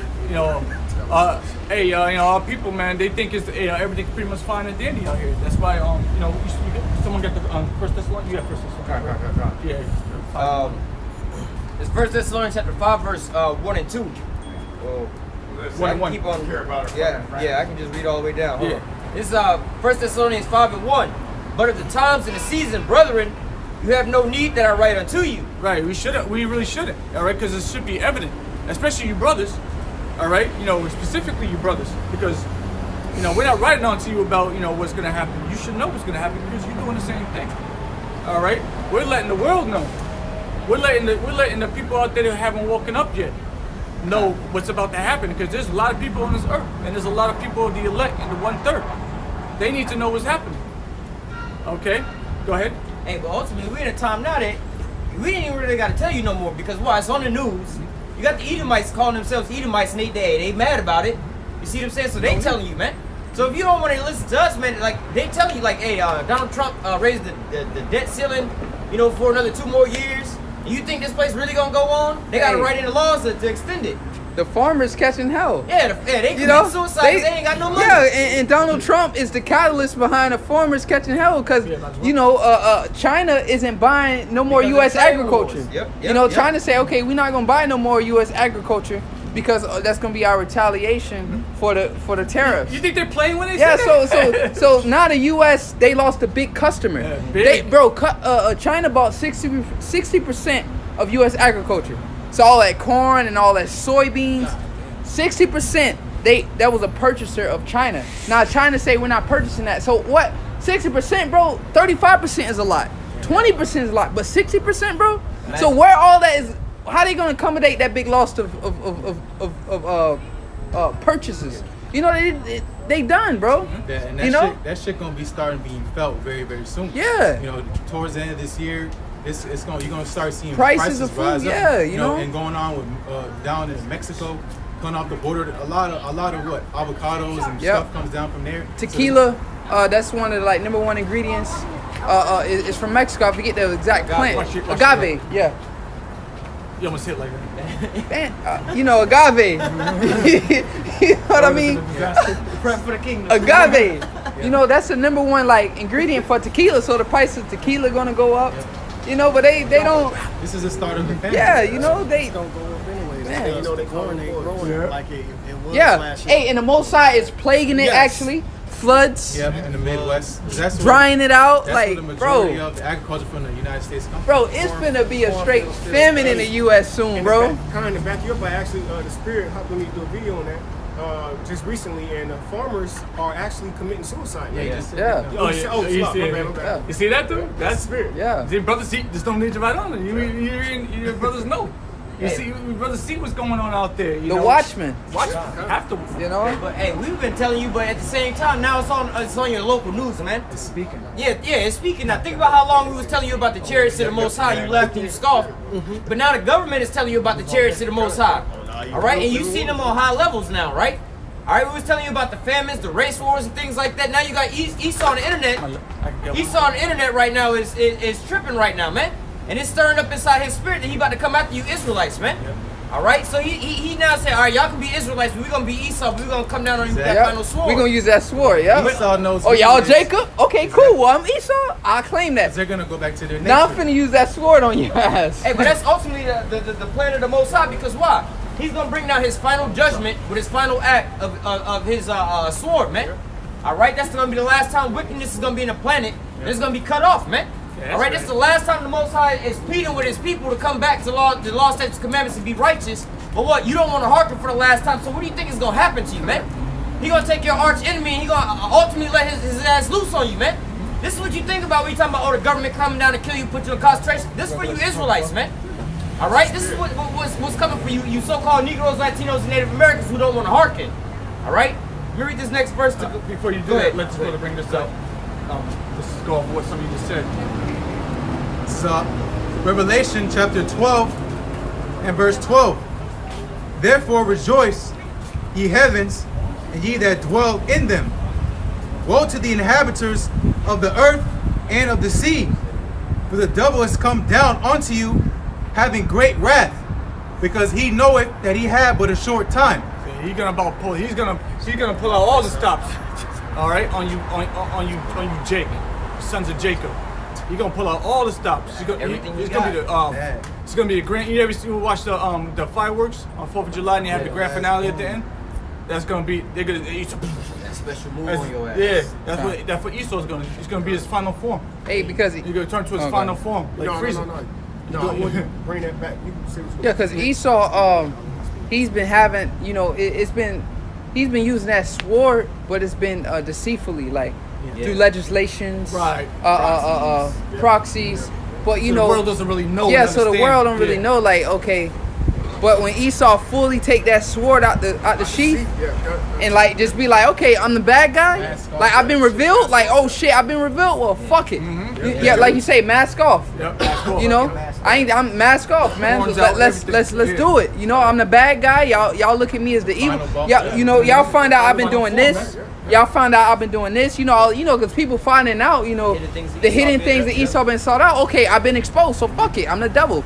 hey, you know, our people, man, they think it's everything's pretty much fine and dandy out here. That's why, you know, someone got the First Thessalonians. You got First Thessalonians. Right. Yeah. It's 1 Thessalonians chapter 5, verse 1 and 2. Well, 1 and 1. Keep on. Care about it, Yeah, right? yeah, I can just read all the way down. Hold Yeah. on. This is 1 Thessalonians 5 and 1. But of the times and the season, brethren, you have no need that I write unto you. Right, we really shouldn't, all right, because it should be evident, especially you brothers, all right, you know, specifically you brothers, because, you know, we're not writing on to you about, you know, what's going to happen. You should know what's going to happen because you're doing the same thing, all right? We're letting the world know. We're letting the people out there that haven't woken up yet know what's about to happen, because there's a lot of people on this earth, and there's a lot of people of the elect and the 1/3. They need to know what's happening, okay? Go ahead. Hey, but ultimately, we're in a time now that we ain't even really got to tell you no more, because why? It's on the news. You got the Edomites calling themselves Edomites, and they mad about it. You see what I'm saying? So they telling you, man. So if you don't want to listen to us, man, like they telling you, like, hey, Donald Trump raised the debt ceiling, you know, for another 2 more years. And you think this place really gonna go on? They got to write in the laws to extend it. The farmers catching hell. Yeah, they commit suicide. They ain't got no money. Yeah, and Donald Trump is the catalyst behind the farmers catching hell because, you know, China isn't buying no more Because U.S. of trade agriculture. wars. Yep, you know, yep. China say, okay, we're not gonna buy no more U.S. agriculture because that's gonna be our retaliation for the tariffs. You think they're playing when they Yeah, say that? so now the U.S. they lost a big customer. Yeah, big. China bought 60% of U.S. agriculture. So all that corn and all that soybeans, 60% that was a purchaser of China. Now China say we're not purchasing that. So what? 60%, bro. 35% is a lot. 20% is a lot, but 60%, bro. So where all that is? How they gonna accommodate that big loss of purchases? You know they done, bro. Yeah, and that shit gonna be starting being felt very, very soon. Yeah. You know, towards the end of this year, you're gonna start seeing Prices of food, rise up. yeah, you know? And going on with down in Mexico, coming off the border, a lot of what avocados and stuff comes down from there. Tequila, that's one of the like #1 ingredients. It's from Mexico. I forget the exact plant. Watch Agave, yeah. You almost hit like that. Man, you know, agave. You know what I mean? Prep for the kingdom. Agave. You know, that's the #1 like ingredient for tequila. So the price of tequila gonna go up. You know, but they don't. This is the start of the famine. Yeah, you know they. Gonna go up anyway. Man. You know they corn ain't growing like it was Yeah. last year. Hey, and the Mosai is plaguing it Yes. actually. Floods. Yep, in the Midwest. That's Drying it out, that's like, where the majority bro. of the agriculture from the United States comes from. Bro, it's gonna be a straight famine in the U.S. soon, bro. Kind of back you up, I actually, the Spirit helped me do a video on that just recently, and farmers are actually committing suicide. Yeah, man. just Yeah. Oh, yeah. oh, You stop, see my it. bad, my bad. You see that, dude? That's Spirit. Yeah. See, brothers, just don't need to write on it. Your brothers know. You see, brother, see what's going on out there. You The know? Watchmen. Watch have to. You know? But hey, we've been telling you, but at the same time, now it's on your local news, man. It's speaking. Yeah, it's speaking now. Think about how long we was telling you about the chariots of the Most High. You left and you scoffed. But now the government is telling you about the chariots of the Most High. All right, and you see them on high levels now, right? All right, we was telling you about the famines, the race wars, and things like that. Now you got Esau on the internet. Esau on the internet right now is tripping right now, man. And it's stirring up inside his spirit that he about to come after you Israelites, man. All right, so he now said, all right, y'all can be Israelites, but we're going to be Esau, but we're going to come down on you with that final sword. We're going to use that sword, yeah. Esau knows. Oh, y'all Jacob? Okay, cool. Well, I'm Esau. I'll claim that. They're going to go back to their nature. Now I'm finna use that sword on your ass. Hey, but that's ultimately the plan of the Most High, because why? He's going to bring down his final judgment with his final act of his sword, man. All right, that's going to be the last time wickedness is going to be in the planet, and it's going to be cut off, man. All right, this is the last time the Most High is pleading with his people to come back to the law, statutes, commandments, and be righteous. But what? You don't want to hearken for the last time. So what do you think is going to happen to you, man? He going to take your arch enemy and he going to ultimately let his ass loose on you, man. This is what you think about when you talking about, oh, the government coming down to kill you, put you in concentration. This is for you Israelites, man. All right, this is what's coming for you so-called Negroes, Latinos, and Native Americans who don't want to hearken. All right, let me read this next verse. Before you do that, let's just go to bring this up. Let's just go off what some of you just said. So, Revelation chapter 12 and verse 12. Therefore rejoice, ye heavens, and ye that dwell in them. Woe to the inhabitants of the earth and of the sea, for the devil has come down unto you, having great wrath, because he knoweth that he had but a short time. He's gonna pull out all the stops. All right, on you, Jake, sons of Jacob. He's gonna pull out all the stops. It's gonna be a grand. You ever watch the fireworks on 4th of July and they have the grand finale at the end? That's gonna be That special move on your ass. Yeah, that's what Esau's gonna. It's gonna be his final form. Hey, because he's gonna turn to his final form, like Frieza. No, I want to bring that back. You can say what's yeah, because Esau, he's been having, you know, he's been using that sword, but it's been deceitfully, like through legislations, proxies. But you know, the world doesn't really know. Yeah, so the world don't really know. Like, okay, but when Esau fully take that sword out the sheath, and like just be like, okay, I'm the bad guy. Like I've been revealed. Like, oh shit, I've been revealed. Well, fuck it. Yeah, like you say, mask off. You know, I'm mask off, man. Let's do it. You know, I'm the bad guy. Y'all look at me as the evil. Y'all find out I've been doing this. Y'all find out I've been doing this. You know, because people finding out. You know, the hidden things that Esau been sought out. Okay, I've been exposed. So fuck it. I'm the devil.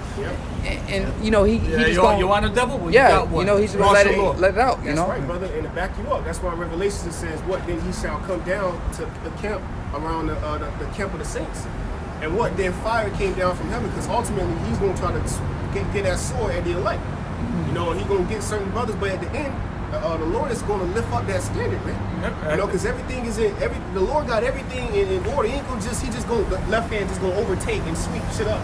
And you know he just going. You want a devil? Well, you know he's gonna let it out. You know. That's right, brother. And to back you up, that's why Revelation says, "What then he shall come down to the camp around the camp of the saints." And what then fire came down from heaven, because ultimately he's going to try to get that sword at the elect. You know, and he's going to get certain brothers, but at the end, the Lord is going to lift up that standard, man. You know, because everything is the Lord got everything in order. He ain't going the left hand just going to overtake and sweep shit up.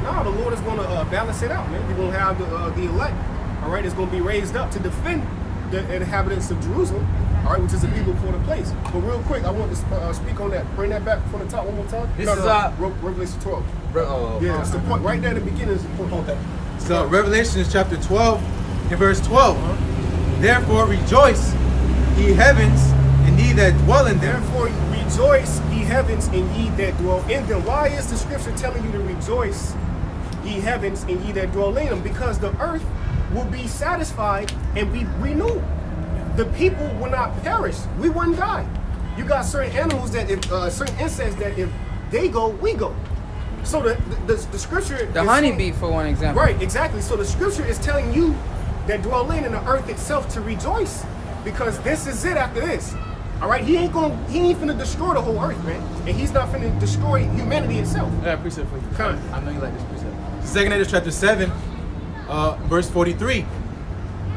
No, the Lord is going to balance it out, man. We're going to have the elect, all right, it's going to be raised up to defend the inhabitants of Jerusalem, all right, which is the people for the place. But real quick, I want to speak on that. Bring that back from the top one more time. This is Revelation 12. Yeah, that's the point. Right there at the beginning is the point. Okay. So Revelation is chapter 12 and verse 12. Therefore rejoice, ye heavens, and ye that dwell in them. Therefore rejoice, ye heavens, and ye that dwell in them. Why is the scripture telling you to rejoice, ye heavens, and ye that dwell in them? Because the earth will be satisfied and be renewed. The people will not perish. We wouldn't die. You got certain animals that, if certain insects that if they go, we go. So the scripture. The honeybee, for one example. Right, exactly. So the scripture is telling you that dwell in the earth itself to rejoice, because this is it after this. All right, he ain't finna destroy the whole earth, man, and he's not finna destroy humanity itself. Yeah, precept for you. I know you like this precept. 2 Edges chapter 7, verse 43.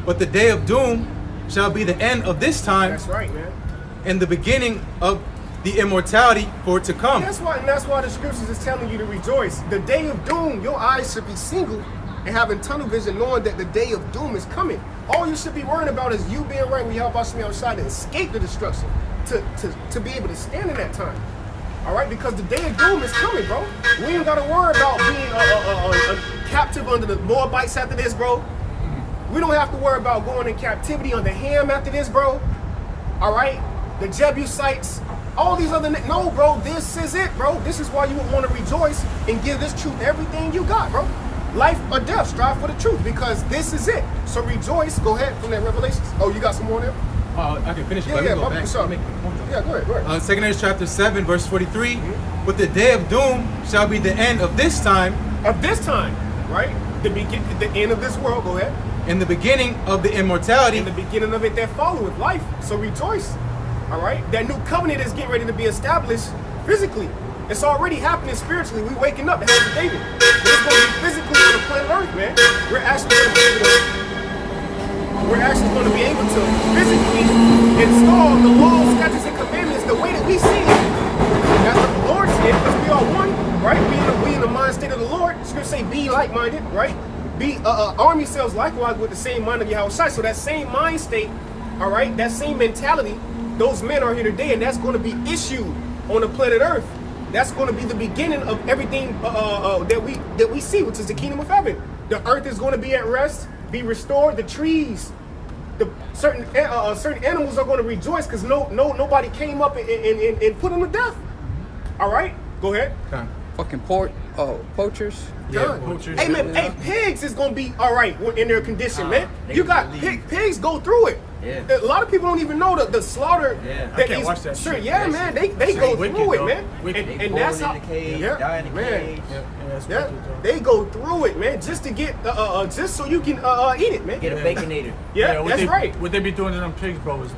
But the day of doom shall be the end of this time. That's right, man. And the beginning of the immortality for it to come. That's why the scriptures is telling you to rejoice. The day of doom, your eyes should be single and having tunnel vision, knowing that the day of doom is coming. All you should be worrying about is you being right when you help us me outside to escape the destruction, to be able to stand in that time. All right, because the day of doom is coming, bro. We ain't gotta worry about being captive under the Moabites after this, bro. We don't have to worry about going in captivity under Ham after this, bro. All right? The Jebusites, all these other... No, bro, this is it, bro. This is why you would want to rejoice and give this truth everything you got, bro. Life or death, strive for the truth, because this is it. So rejoice. Go ahead from that Revelations. Oh, you got some more there? I can finish. Yeah, go ahead. Yeah, go ahead. 2 Corinthians chapter 7, verse 43. But the day of doom shall be the end of this time. Of this time, right? The end of this world. Go ahead. In the beginning of the immortality. In the beginning of it that followeth life. So rejoice. All right? That new covenant is getting ready to be established physically. It's already happening spiritually. We waking up, the hands of David. It's going to be physically on the planet Earth, man. We're actually going to be able to physically install the laws, statutes, and commandments the way that we see it. That's what the Lord said, because we are one, right? We in the mind state of the Lord. Scripture say, be like-minded, right? Arm yourselves likewise with the same mind of Yahushua. So that same mind state, all right, that same mentality, those men are here today, and that's going to be issued on the planet Earth. That's going to be the beginning of everything that we see, which is the kingdom of heaven. The earth is going to be at rest, be restored. The trees, the certain animals are going to rejoice because nobody came up and put them to death. All right, go ahead. Fucking poachers. Yeah, poachers. Hey man, hey, pigs is gonna be all right in their condition, man. You got pigs go through it. Yeah. A lot of people don't even know the slaughter. Yeah. I can't watch that shit. Yeah, man, they go through it, man. And that's how. in the cage, Yeah, die in the man. cage. Yeah, they go through it, man, just to get just so you can eat it, man. Get a baconator. Yeah, that's right. What they be doing to them pigs, bro, is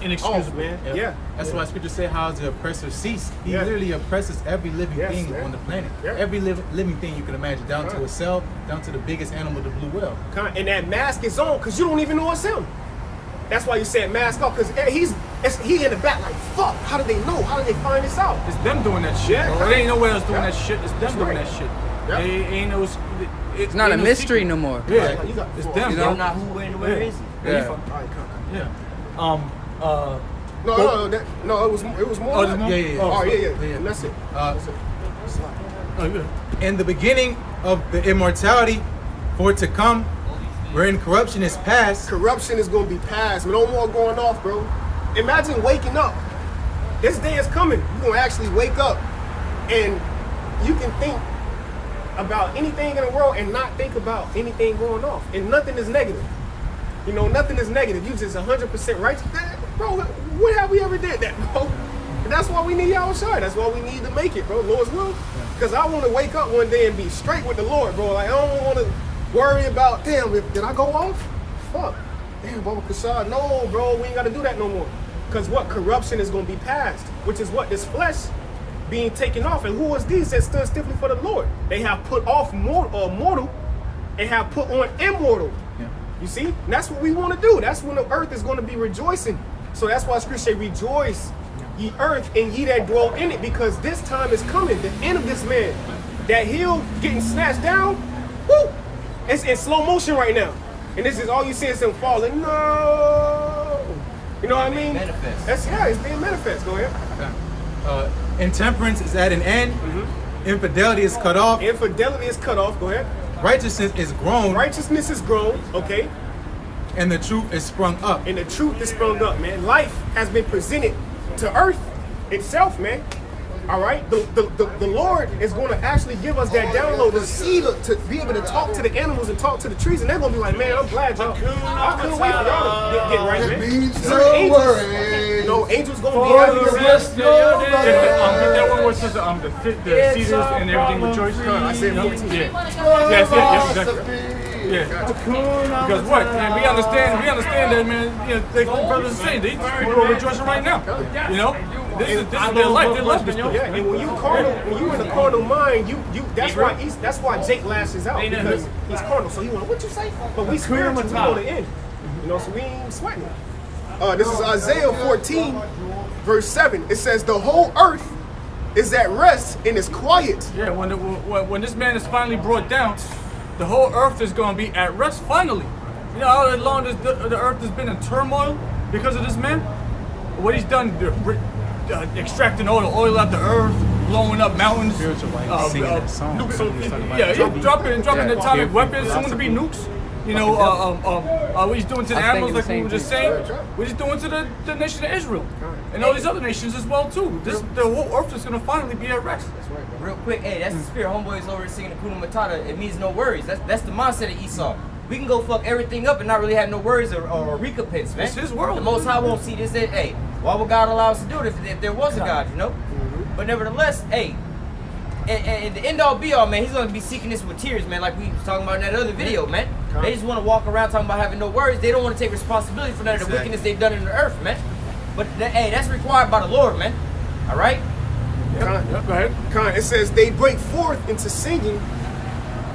inexcusable, man. Yeah. That's why Scripture say, "How does the oppressor cease?" He Yeah. literally oppresses every living Yes, thing man. on the planet. Yeah. Every living thing you can imagine, down to a cell, down to the biggest animal, the blue whale. And that mask is on because you don't even know it's him. That's why you said mask off, because he in the back like, fuck, how did they know? How did they find this out? It's them doing that shit. Yeah, Bro. There ain't nowhere else doing Yeah. that shit. It's them That's doing right. that shit. Yeah. They ain't no. It's not a ain't no mystery secret. no more. Yeah, You got it's four. them, You bro. know? I'm not who, where, and where is he? Yeah. Yeah. All right, come. Yeah. No, it was more. Oh, than there's that. more? Oh, Yeah. yeah. And that's it. That's it. Oh, yeah. In the beginning of the immortality, for it to come, wherein corruption is past. Corruption is gonna be past. No more going off, bro. Imagine waking up. This day is coming. You're gonna actually wake up, and you can think about anything in the world and not think about anything going off. And nothing is negative. You know, nothing is negative. You just 100% righteous. Bro, when have we ever did that, bro? And that's why we need y'all sure. That's why we need to make it, bro. Lord's will. Because I want to wake up one day and be straight with the Lord, bro. Like, I don't want to worry about, damn, did I go off? Fuck. Damn, Baba Kashad. No, bro, we ain't got to do that no more. Because what? Corruption is going to be past, which is what? This flesh being taken off. And who was these that stood stiffly for the Lord? They have put off mortal and have put on immortal. Yeah. You see? And that's what we want to do. That's when the earth is going to be rejoicing. So that's why Scripture say, rejoice, ye earth, and ye that dwell in it, because this time is coming. The end of this man, that hill getting snatched down, whoo! It's in slow motion right now. And this is all you see is him falling. No! You know what I mean? Manifest. It's being manifest. Go ahead. Intemperance is at an end. Infidelity is cut off. Infidelity is cut off. Go ahead. Righteousness is grown. Righteousness is grown. Okay. And the truth is sprung up. And the truth is sprung up, man. Life has been presented to earth itself, man. All right? The Lord is going to actually give us that download, to see, to be able to talk to the animals and talk to the trees. And they're going to be like, man, I'm glad y'all. I couldn't wait for y'all to get right, man. Angels going to be out here. Get that one where it says the cedars and everything rejoice. I said 14. Yeah. Yes, exactly. Yeah. Because what, man, we understand that, man. You know, like the brothers say, these people are rejoicing right now. You know, this is their life. They love this. Yeah, and when you in the carnal mind, that's why Jake lashes out, because he's carnal. So he want, what you say? But we spiritual, we on the end. You know, so we ain't sweating it. This is Isaiah 14, verse 7. It says, the whole earth is at rest and is quiet. Yeah, when this man is finally brought down, the whole earth is going to be at rest finally. You know how long the earth has been in turmoil because of this man? What he's done, extracting all the oil out the earth, blowing up mountains. Spiritual, like singing that song. Nukes, Somebody was talking about dropping Yeah. atomic Yeah. weapons, soon to be nukes. You know, what he's doing to the I was animals, thinking like the we same were just thing. saying, what he's doing to the nation of Israel, and all these other nations as well too. The whole earth is gonna finally be at rest. That's right, bro. Real quick, hey, that's the spirit. Homeboys over here singing the Kuna Matata. It means no worries. That's the mindset of Esau. We can go fuck everything up and not really have no worries or recompense, man. It's his world. The Most High won't see this. Hey, why would God allow us to do it if there was a God, you know? But nevertheless, hey, and the end all be all, man, he's gonna be seeking this with tears, man, like we was talking about in that other video, man. They just want to walk around talking about having no worries. They don't want to take responsibility for none of the wickedness they've done in the earth, man. But hey, that's required by the Lord, man. All right. Con, Go ahead. Con, it says they break forth into singing.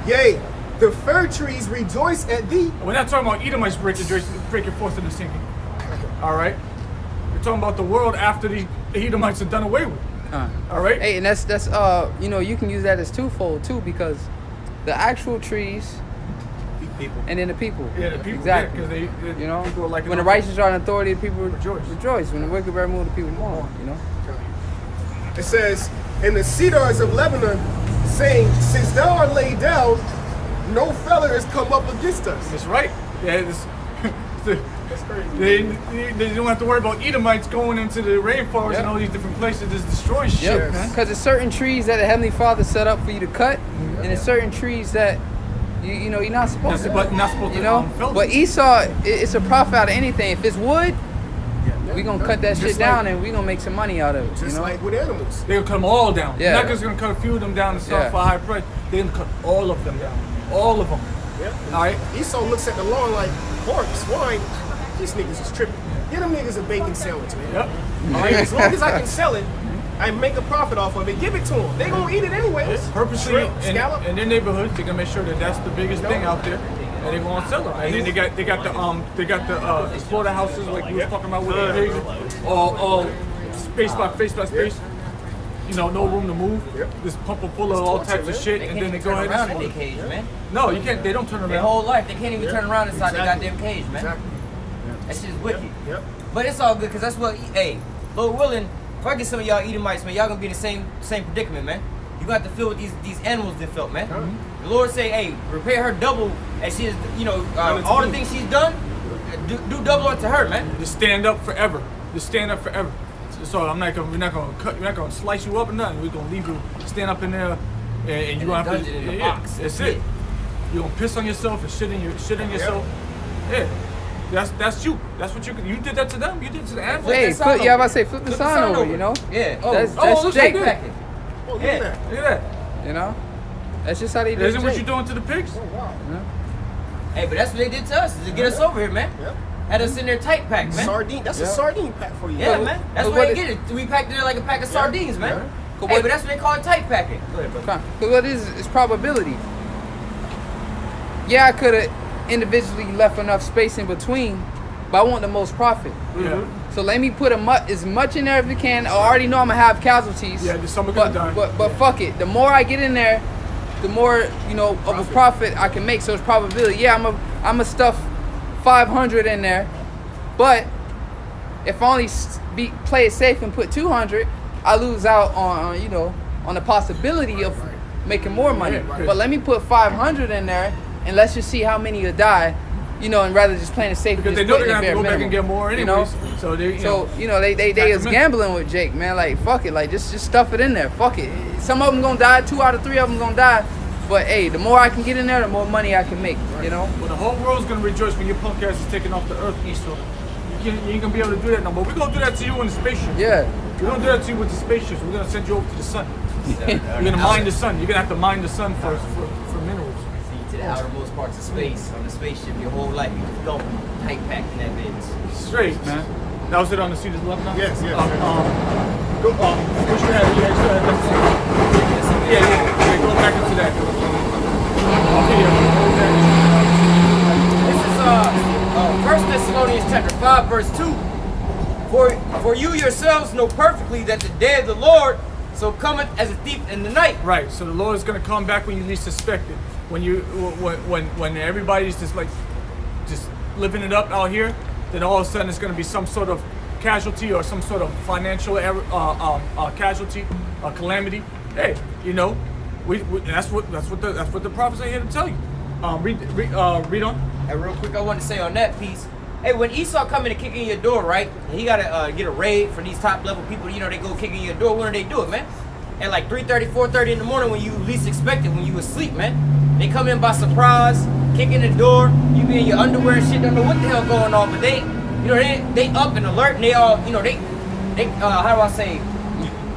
Yea, the fir trees rejoice at thee. We're not talking about Edomites breaking forth into singing. All right. We're talking about the world after the Edomites are done away with. All right. Hey, and that's you know, you can use that as twofold too, because the actual trees people. and then the people. Yeah, the people. Exactly. Yeah, because they You know, people are like when the righteous are in authority, the people Rejoice. When the wicked are removed, the people mourn. You know. It says, and the cedars of Lebanon, saying, since thou art laid down, no feller has come up against us. That's right. Yeah, That's crazy. they don't have to worry about Edomites going into the rainforest Yep. and all these different places just destroying shit, Yep. man. Because there's certain trees that the Heavenly Father set up for you to cut, and there's certain trees that you know you're not supposed to. But not supposed You to know. fell. But Esau, it's a profit out of anything. If it's wood, we gonna cut that shit down and we gonna make some money out of it. Just You know. like with animals. They're gonna cut them all down. Yeah. They're not just gonna cut a few of them down and sell Yeah. for a high price. They're gonna cut all of them down. All of them. Yep. All right. Esau looks at the lawn like, pork, swine, these niggas is tripping. Get them niggas a bacon sandwich, man. Yep. All right, as long as I can sell it, I make a profit off of it. Give it to them. They gonna eat it anyways. Purposely Shrimp, in scallop. their neighborhoods, they're gonna make sure that that's the biggest thing out there, and they're gonna sell it. And then they got the slaughterhouses like we was talking about with the pigs, all space by space. You know, no room to move. Just pump them full of all types of shit, They and can't then they even go turn ahead around in and their slaughter. cage, man. No, you can't. They don't turn Their around. whole life, they can't even turn around inside their Exactly. goddamn cage, man. Exactly. That shit is wicked. Yep. But it's all good, because that's what, hey, Lord willing, if I get some of y'all Edomites, man, y'all gonna be in the same predicament, man. You gonna have to feel what these animals done felt, man. The Lord say, hey, repay her double, and she is, you know, all the things she's done, do double unto her, man. Just stand up forever. Just stand up forever. So we're not gonna slice you up or nothing. We're gonna leave you stand up in there, and you're gonna have to. Dungeon in the Yeah, box. that's it. You're gonna piss on yourself and shit in yourself. Yeah. That's you. That's what you did that to them. You did it to the animals. Hey, that sign I'm about to say, flip the sign over. You know. Yeah. That's looks Jake. good. Back it. Oh, look Yeah. at that. Look at that. You know. That's just how they do. Isn't what Jake. you're doing to the pigs? Hey, but that's what they did to us, is to get us over here, man. Yep. Had us in there tight packed, man. Sardine. That's a sardine pack for you. Yeah, man. That's but why what they get it. We packed it there like a pack of sardines, man. But Hey, what- but that's what they call it, tight packing. Go ahead, brother. Because what is probability. Yeah, I could have individually left enough space in between, but I want the most profit. Yeah. So let me put as much in there as we can. I already know I'm gonna have casualties. Yeah, there's some are gonna die. But fuck it. The more I get in there, the more of a profit I can make. So it's probability. Yeah, I'm a stuff 500 in there, but if I only play it safe and put 200, I lose out on the possibility of making more money. Yeah. But let me put 500 in there, and let's just see how many will die. And rather just playing it safe. Because they just know putting they're gonna have to bare go back and get minimum, more you know? anyways. So they, they pack was them in. gambling with Jake, man. Like, fuck it, like just stuff it in there. Fuck it. Some of them gonna die. 2 out of 3 of them gonna die. But hey, the more I can get in there, the more money I can make. You know. Well, the whole world's gonna rejoice when your punk ass is taken off the earth, Esau. You ain't gonna be able to do that no more. We're gonna do that to you in the spaceship. Yeah. We're gonna do that to you with the spaceships. We're gonna send you over to the sun. You're gonna mine the sun. You're gonna have to mine the sun first for minerals. See, to the outermost parts of space, on the spaceship, your whole life, you just go tight packed in that bitch. Straight, man. That was it on the seat of left now? Yes, yes. Go, what you had? You still had that. Yeah, go back into that. This is 1 Thessalonians chapter 5, verse 2. For you yourselves know perfectly that the day of the Lord so cometh as a thief in the night. Right. So the Lord is gonna come back when you least suspect it. When everybody's just living it up out here, then all of a sudden it's gonna be some sort of casualty or some sort of financial casualty a calamity, hey, you know, we that's what the prophets are here to tell you. Read on. And real quick, I want to say on that piece. Hey, when Esau come in and kick in your door, right? And he gotta get a raid for these top level people. You know, they go kick in your door. When do they do it, man? At like 3:30, 4:30 in the morning, when you least expect it, when you asleep, man. They come in by surprise, kick in the door. You be in your underwear and shit, don't know what the hell going on, but they, you know, they up and alert, and they all, you know, they how do I say?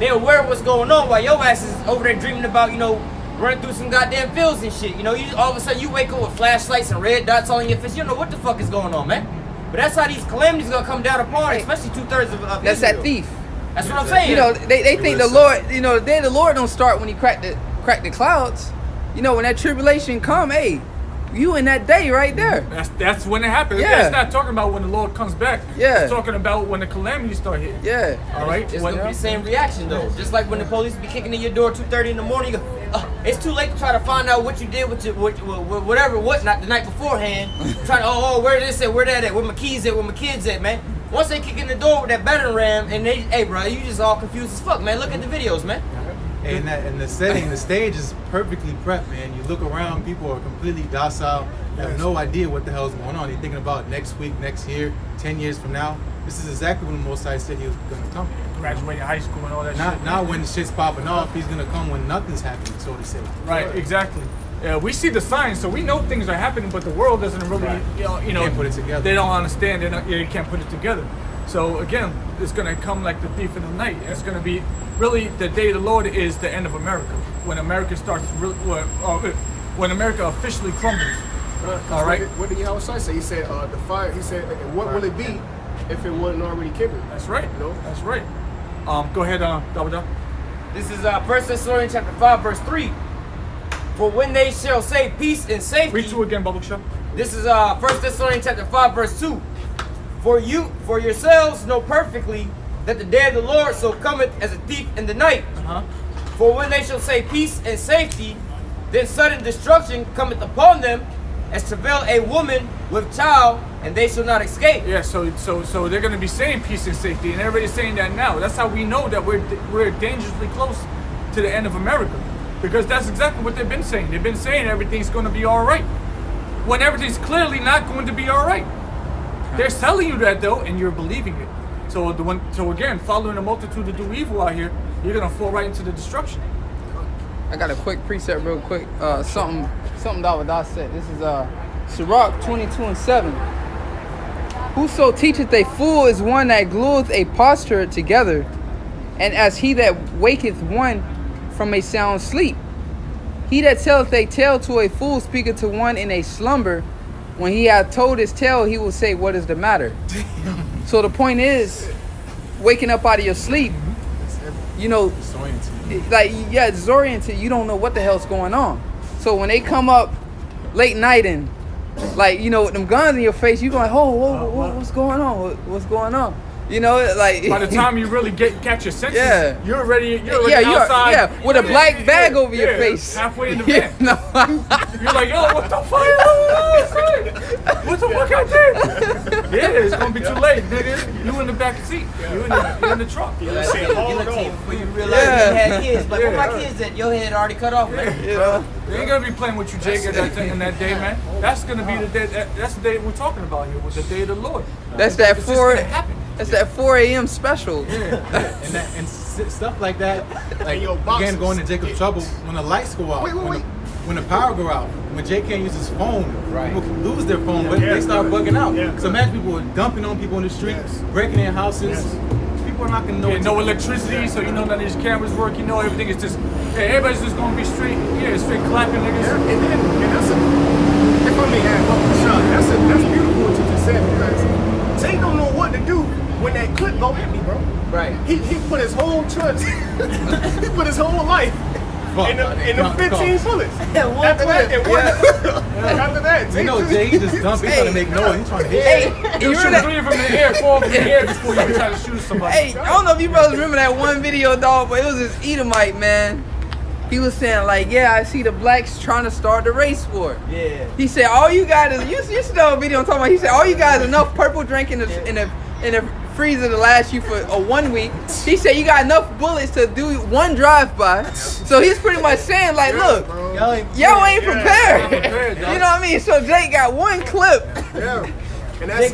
They aware of what's going on while your ass is over there dreaming about, you know, running through some goddamn fields and shit. You know, you all of a sudden you wake up with flashlights and red dots all in your face. You don't know what the fuck is going on, man. But that's how these calamities gonna come down upon, especially 2/3 of That's Israel. that thief. That's what I'm saying. You know, they think the Lord, you know, the day of the Lord don't start when he crack the clouds. You know, when that tribulation come, hey, you in that day right there. That's when it happens. Yeah. It's not talking about when the Lord comes back. Yeah. It's talking about when the calamities start hitting. Yeah. All right. It's gonna be the same reaction though. Just like when the police be kicking in your door 2:30 in the morning, you go, it's too late to try to find out what you did with your whatnot the night beforehand. Trying to where this at, where that at, where my keys at, where my kids at, man. Once they kick in the door with that battering ram and they, hey bro, you just all confused as fuck, man. Look at the videos, man. And the setting, the stage is perfectly prepped, man. You look around, people are completely docile. You have no idea what the hell is going on. You're thinking about next week, next year, 10 years from now. This is exactly when the Most High said he was going to come. Graduating high school and all that shit. Not when shit's popping off. He's going to come when nothing's happening, so to say. Right, exactly. We see the signs, so we know things are happening, but the world doesn't really, you know, Can't put it together. They don't understand. They can't put it together. So again, it's going to come like the thief in the night. It's going to be really the day of the Lord is the end of America, when America starts really, when America officially crumbles. All right. What did Yahweh say? He said the fire. He said, what will it be if it wasn't already kindled? That's right. You know? That's right. Go ahead, Double. This is 1 Thessalonians chapter 5, verse 3. For when they shall say peace and safety. Read 2 again, Bubble Shop. This is 1 Thessalonians chapter 5, verse 2. For yourselves know perfectly that the day of the Lord so cometh as a thief in the night. For when they shall say peace and safety, then sudden destruction cometh upon them, as travail a woman with child, and they shall not escape. Yeah, so they're going to be saying peace and safety, and everybody's saying that now. That's how we know that we're dangerously close to the end of America, because that's exactly what they've been saying. They've been saying everything's going to be all right, when everything's clearly not going to be all right. They're telling you that though, and you're believing it. So again, following a multitude to do evil out here, you're going to fall right into the destruction. I got a quick precept real quick. Something David said. This is Sirach 22:7. Whoso teacheth a fool is one that glueth a posture together, and as he that waketh one from a sound sleep. He that telleth a tale to a fool speaketh to one in a slumber. When he hath told his tale, he will say, what is the matter? So the point is, waking up out of your sleep, you know, it's disoriented. You don't know what the hell's going on. So when they come up late night and, like, you know, with them guns in your face, you going, what's going on? What's going on? You know, like by the time you really catch your senses, you're already outside. With a black bag over your face, halfway in the van. You're like, yo, what the fuck? What the fuck out there? Yeah, it's gonna be too late, nigga. You in the back seat. You in the trunk. Before you realize you had kids, like where my kids at? Your head already cut off, man. They ain't gonna be playing with you, Jake, in that day, man. That's gonna be the day. That's the day we're talking about here, with the day of the Lord. That's that 4. That's that 4 a.m. special. Yeah. and stuff like that. Like again, going to Jacob's trouble when the lights go out. When the power go out. When Jay can't use his phone, people can lose their phone, but they start bugging out. So imagine people are dumping on people in the street, breaking their houses. People are not gonna know. No electricity, so you know none of these cameras work. You know everything is just. Hey, everybody's just gonna be straight. Yeah, straight clapping, niggas. And that's if I may add one shot, that's beautiful what you just said, because Jay don't know what to do when that clip go hit me, bro. Right. He put his whole trust, he put his whole life in the 15 bullets. After that, you know, Jay, he just dumped. He's trying to make noise. He's trying to hit. You shoot 3 from the air, 4 from the air before you try to shoot somebody. Hey, I don't know if you brothers remember that one video, dog, but it was this Edomite, man. He was saying, like, yeah, I see the blacks trying to start the race war. Yeah. He said, all you guys, you see the video I'm talking about. He said, all you guys enough purple drink in the freezer to last you for 1 week. He said you got enough bullets to do 1 drive-by. So he's pretty much saying like, look, y'all ain't prepared. You know what I mean? So Jake got 1 clip. Yeah. And that's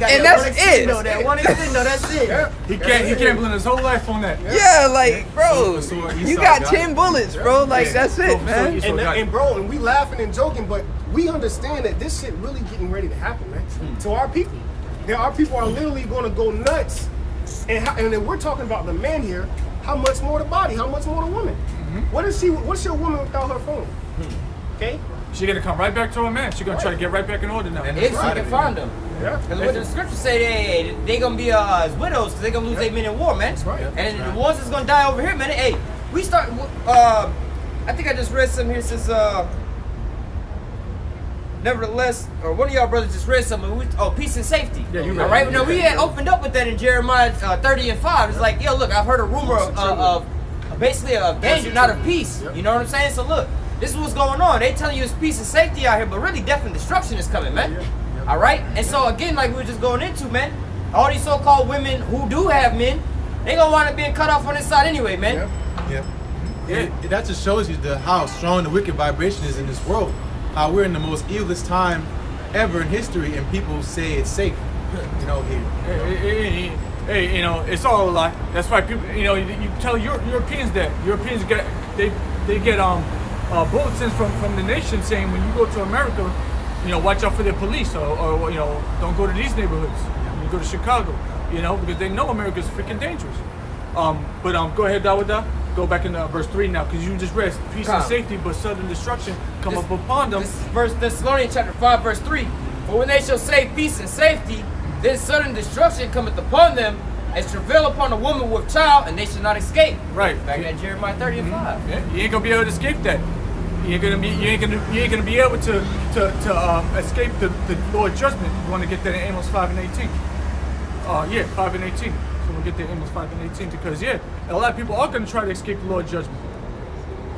it. That one extendo, that's it. Yeah. He can't blend his whole life on that. Yeah, like, bro, you got 10 bullets, bro. Like, that's it, man. And bro, and we laughing and joking, but we understand that this shit really getting ready to happen, man. To our people. Our people are literally going to go nuts. And then we're talking about the man here. How much more the body? How much more the woman? What's your woman without her phone? Okay? She gonna come right back to her man. She gonna try to get right back in order now. If she can find them. Yeah. Because what the scriptures say, they gonna be as widows because they gonna lose their men in war, man. That's right. And the ones that's gonna die over here, man. Hey, we start. I think I just read something here. Says, nevertheless, or one of y'all brothers just read something. Peace and safety. Yeah, you read. All right. Now we had opened up with that in Jeremiah 30 and 5. It's like, yo, look, I've heard a rumor of basically of danger, not of peace. You know what I'm saying? So look. This is what's going on. They telling you it's peace and safety out here, but really death and destruction is coming, man. All right? And so, again, like we were just going into, man, all these so-called women who do have men, they going to wind up being cut off on this side anyway, man. Yeah. That just shows you how strong the wicked vibration is in this world. How we're in the most evilest time ever in history, and people say it's safe, you know, here. Hey, you know, it's all a lie. That's why people, you know, you tell Europeans that. Europeans get bulletins from the nation saying when you go to America, you know, watch out for their police or you know, don't go to these neighborhoods. You go to Chicago, you know, because they know America's freaking dangerous. But go ahead, Dawada. Go back into verse 3 now, because you just read peace and safety, but sudden destruction come up upon them. This is verse Thessalonians chapter 5, verse 3. For when they shall say peace and safety, then sudden destruction cometh upon them, as travail upon a woman with child, and they shall not escape. Right. Back at Jeremiah 30 and 5. Yeah, you ain't gonna be able to escape that. You ain't gonna be able to escape the Lord's judgment. You want to get that in Amos 5 and 18. 5 and 18. So we'll get there in Amos 5 and 18 because a lot of people are gonna try to escape the Lord's judgment.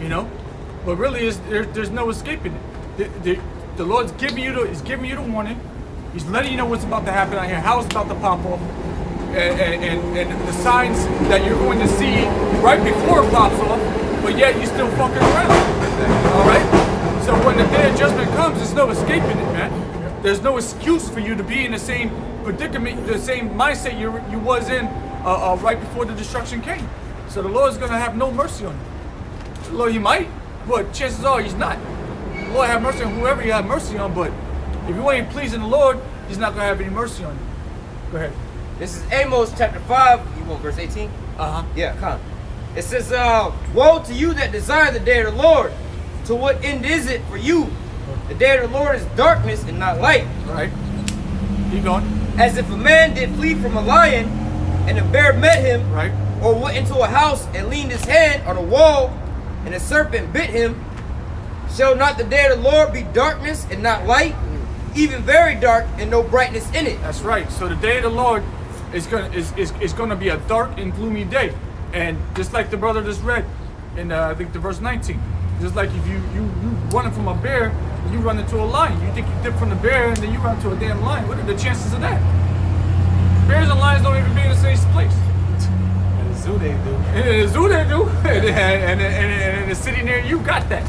You know, but really, there's no escaping it. The Lord's giving you the warning. He's letting you know what's about to happen out here, how it's about to pop off, and the signs that you're going to see right before it pops off. But yet you're still fucking around. All right. So when the day of judgment comes, there's no escaping it, man. There's no excuse for you to be in the same predicament, the same mindset you was in right before the destruction came. So the Lord's gonna have no mercy on you. The Lord, He might, but chances are He's not. The Lord have mercy on whoever He have mercy on, but if you ain't pleasing the Lord, He's not gonna have any mercy on you. Go ahead. This is Amos chapter 5. You want verse 18? Yeah, come. It says, woe to you that desire the day of the Lord. To what end is it for you? The day of the Lord is darkness and not light. Right. Keep going. As if a man did flee from a lion, and a bear met him, right, or went into a house and leaned his hand on a wall, and a serpent bit him. Shall not the day of the Lord be darkness and not light, even very dark and no brightness in it? That's right. So the day of the Lord is gonna be a dark and gloomy day. And just like the brother just read in I think the verse 19, just like if you running from a bear, you run into a lion. You think you dip from the bear and then you run into a damn lion. What are the chances of that? Bears and lions don't even be in the same place. In the zoo they do. In the zoo they do. And in the city near you got that.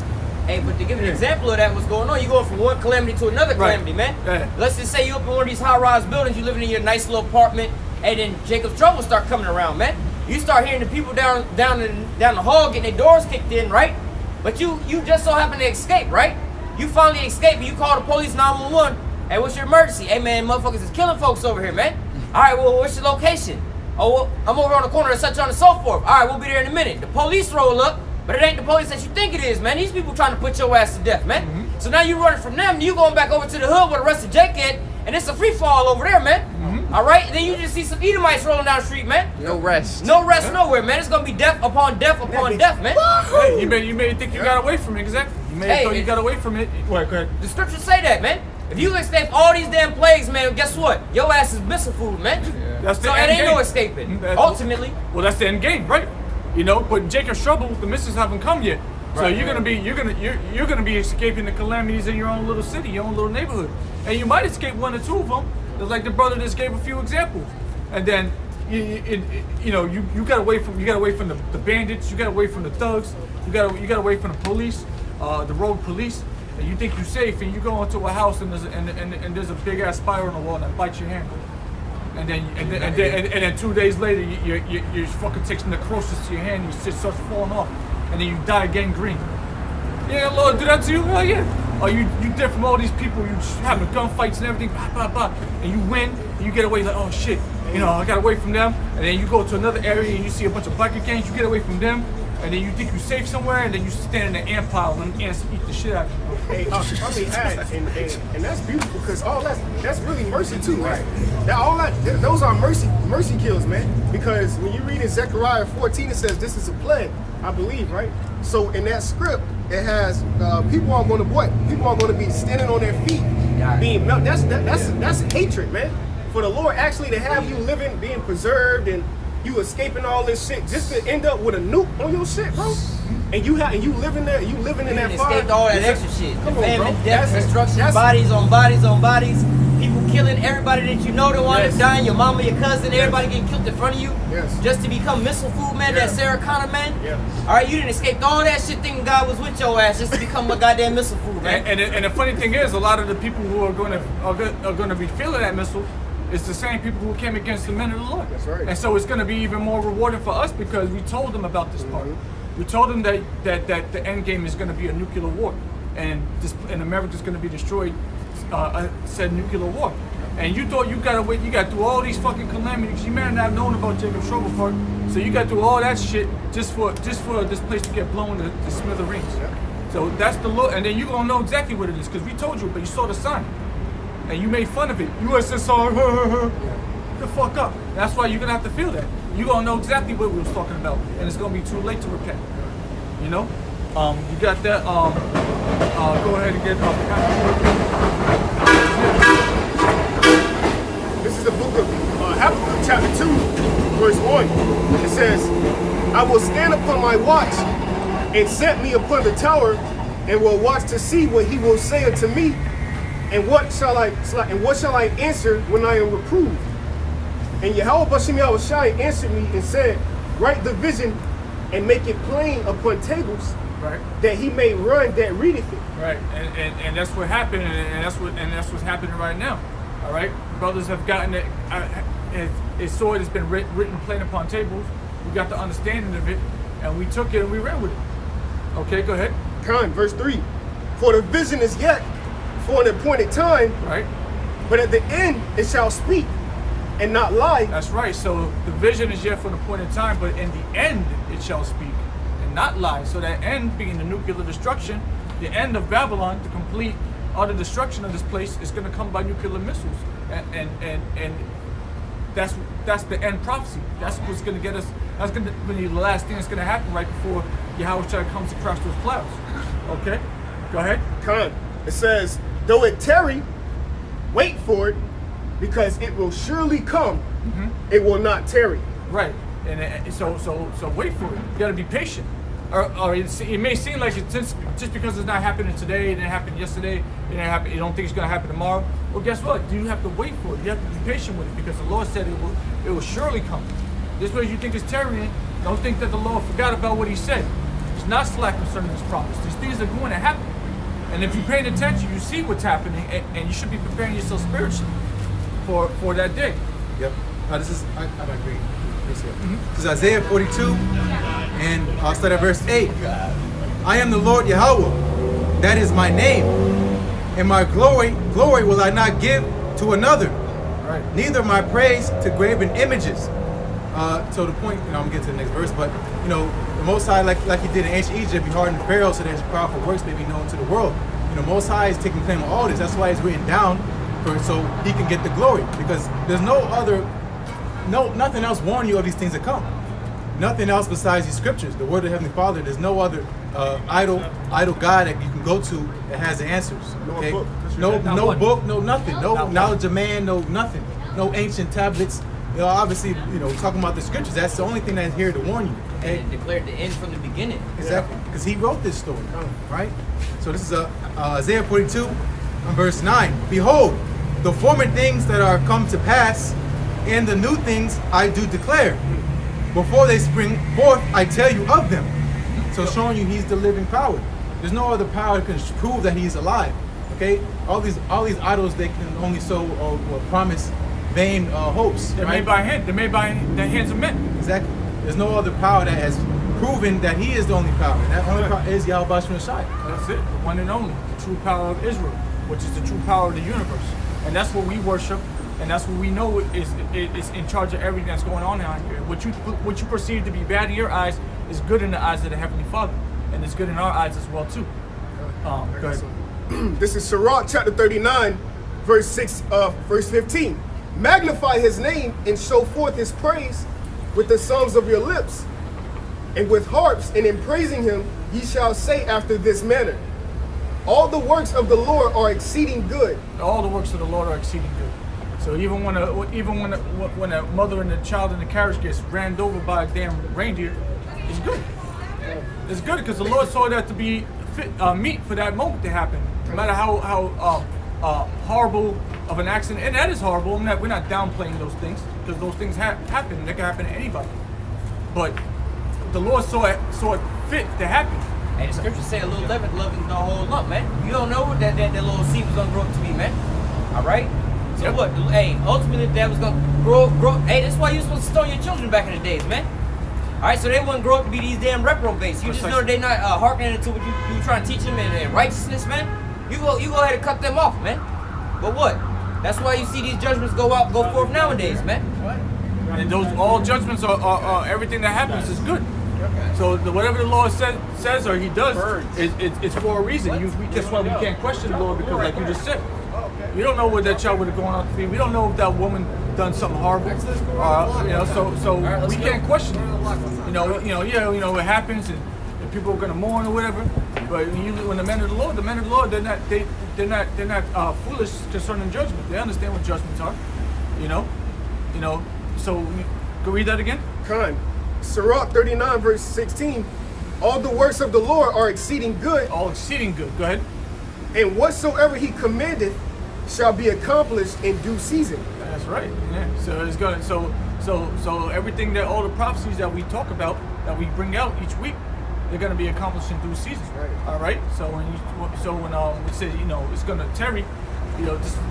Hey, but to give an example of that, what's going on, you going from one calamity to another calamity, man. Let's just say you up in one of these high-rise buildings, you living in your nice little apartment, and then Jacob's trouble start coming around, man. You start hearing the people down the hall getting their doors kicked in, right? But you just so happen to escape, right? You finally escape and you call the police 911. Hey, what's your emergency? Hey, man, motherfuckers is killing folks over here, man. All right, well, what's your location? Oh, well, I'm over on the corner of such on and so forth. All right, we'll be there in a minute. The police roll up, but it ain't the police that you think it is, man. These people trying to put your ass to death, man. So now you running from them, you going back over to the hood where the rest of Jake at, and it's a free fall over there, man. All right, and then you just see some Edomites rolling down the street, man. No rest. No rest nowhere, man. It's gonna be death upon death upon death, man. Hey, you may think you got away from it, exactly. You may have thought you got away from it. Go ahead. The scriptures say that, man. If you escape all these damn plagues, man, guess what? Your ass is missing food, man. That's the so end it ain't game. no escaping. Ultimately. Well, that's the end game, right? You know, but Jacob's trouble, the missions haven't come yet. So you're gonna be escaping the calamities in your own little city, your own little neighborhood, and you might escape one or two of them. Just like the brother just gave a few examples, and then you know, you got away from the bandits, you got away from the thugs, you got away from the police, the road police, and you think you're safe, and you go into a house and there's a big ass spider on the wall that bites your hand, and then 2 days later you're fucking takes necrosis to your hand, and you starts falling off, and then you die gangrene. Yeah, Lord, do that to you? Oh yeah. Or you dead from all these people, you having gunfights and everything, and you win, and you get away like, oh shit, you know, I got away from them, and then you go to another area and you see a bunch of biker gangs, you get away from them, and then you think you're safe somewhere, and then you stand in the ant pile and ants eat the shit out of you. Hey, and that's beautiful, because all that's really mercy too, right? Those are mercy kills, man. Because when you read in Zechariah 14, it says this is a plague, I believe, right? So in that script, it has people are going to be standing on their feet, being melted. That's hatred, man. For the Lord actually to have you living, being preserved, and you escaping all this shit, just to end up with a nuke on your shit, bro. And you living there, you living in that fire. Escaped all that extra shit. Come on, Famine, bro. death, destruction, bodies on bodies on bodies. People killing everybody that you know that want to die. Your mama, your cousin, everybody getting killed in front of you. Just to become missile food, man. That Sarah Connor, man. All right, you didn't escape all that shit thinking God was with your ass just to become a goddamn missile food, man. And the funny thing is, a lot of the people who are going to be feeling that missile is the same people who came against the men of the Lord. That's right. And so it's going to be even more rewarding for us, because we told them about this part. We told them that the end game is going to be a nuclear war, and America's going to be destroyed. Said nuclear war, and you thought you got through all these fucking calamities. You may not have known about Jacob's trouble part, so you got through all that shit just for this place to get blown to smithereens. So that's the Lord, and then you gonna know exactly what it is, because we told you, but you saw the sign, and you made fun of it. USSR, the fuck up. That's why you're gonna have to feel that. You gonna know exactly what we was talking about, and it's gonna be too late to repent. You know, you got that. Go ahead and get This is the book of Habakkuk, chapter 2, verse 1. It says, I will stand upon my watch and set me upon the tower, and will watch to see what he will say unto me, and what shall I answer when I am reproved? And Yahweh Bashim Yahushai answered me and said, write the vision and make it plain upon tables, that he may run that readeth it. Right, and that's what happened, and that's what's happening right now. All right, brothers have gotten it. His sword has been written plain upon tables. We got the understanding of it, and we took it and we ran with it. Okay, go ahead. Verse 3. For the vision is yet for an appointed time, right? But at the end it shall speak and not lie. That's right. So the vision is yet for an appointed time, but in the end it shall speak and not lie. So that end being the nuclear destruction, the end of Babylon, the complete utter destruction of this place, is going to come by nuclear missiles, and that's the end prophecy. That's what's going to get us. That's going to be the last thing that's going to happen right before Yahweh comes across those clouds. Okay, go ahead. It says, though it tarry, wait for it, because it will surely come. It will not tarry. Right, and so wait for it. You got to be patient. Or it may seem like it's just because it's not happening today, it didn't happen yesterday, it didn't happen, you don't think it's going to happen tomorrow. Well, guess what? You have to wait for it. You have to be patient with it, because the Lord said it will surely come. This way you think it's tarrying, don't think that the Lord forgot about what he said. He's not slack concerning his promise. These things are going to happen. And if you're paying attention, you see what's happening, and you should be preparing yourself spiritually for that day. Yep. I agree. This is Isaiah 42, and I'll start at verse 8. I am the Lord Yahweh, that is my name, and my glory will I not give to another, neither my praise to graven images. So the point, I'm gonna get to the next verse, but the Most High, like he did in ancient Egypt, he hardened Pharaoh so that his powerful works may be known to the world. Most High is taking claim of all this. That's why it's written down, so he can get the glory, because there's nothing else warning you of these things that come. Nothing else besides these scriptures, the word of the Heavenly Father. There's no other idol God that you can go to that has the answers. Okay? No book, no nothing, no knowledge of man, no nothing, no ancient tablets. Obviously, talking about the scriptures, that's the only thing that's here to warn you. And it declared the end from the beginning. Exactly, because he wrote this story, right? So this is Isaiah 42, verse 9. Behold, the former things that are come to pass, And the new things I do declare. Before they spring forth, I tell you of them. So showing you he's the living power. There's no other power that can prove that he's alive. Okay? All these idols, they can only sow or promise vain hopes. They're right? made by hand. They're made by the hands of men. Exactly. There's no other power that has proven that he is the only power. And that only power is Yahweh Shai. That's it. The one and only. The true power of Israel, which is the true power of the universe. And that's what we worship. And that's what we know is in charge of everything that's going on out here. What you perceive to be bad in your eyes is good in the eyes of the Heavenly Father. And it's good in our eyes as well, too. Go ahead. This is Sirach chapter 39, verse 15. Magnify his name and show forth his praise with the songs of your lips. And with harps, and in praising him, ye shall say after this manner, all the works of the Lord are exceeding good. All the works of the Lord are exceeding good. So even when a mother and a child in the carriage gets ran over by a damn reindeer, it's good. It's good because the Lord saw that to be meet for that moment to happen. No matter how horrible of an accident, and that is horrible. We're not downplaying those things because those things happen. They can happen to anybody. But the Lord saw it fit to happen. And the scriptures say a little leaven leavens the whole lump, man. You don't know that little seed was gonna grow up to be, man. All right. So Yep. what? Hey, ultimately that was gonna grow. Hey, that's why you supposed to stone your children back in the days, man. All right, so they wouldn't grow up to be these damn reprobates. You just know they not hearkening to what you trying to teach them in righteousness, man. You go ahead and cut them off, man. But what? That's why you see these judgments go forth nowadays, man. And those all judgments are everything that happens is good. So whatever the Lord says or He does, it's for a reason. That's why we can't question the Lord because, like you just said, you don't know what that child would have gone on to be. We don't know if that woman done something horrible. So we can't question it. It happens and people are gonna mourn or whatever. But usually when the men of the Lord, they're not foolish concerning judgment. They understand what judgments are. So go read that again. Kind. Sirach 39, verse 16. All the works of the Lord are exceeding good. All exceeding good. Go ahead. And whatsoever he commandeth shall be accomplished in due season. That's right. Yeah. So it's gonna. So everything that all the prophecies that we talk about, that we bring out each week, they're gonna be accomplished in due season. Right. All right. So when we say it's gonna tarry,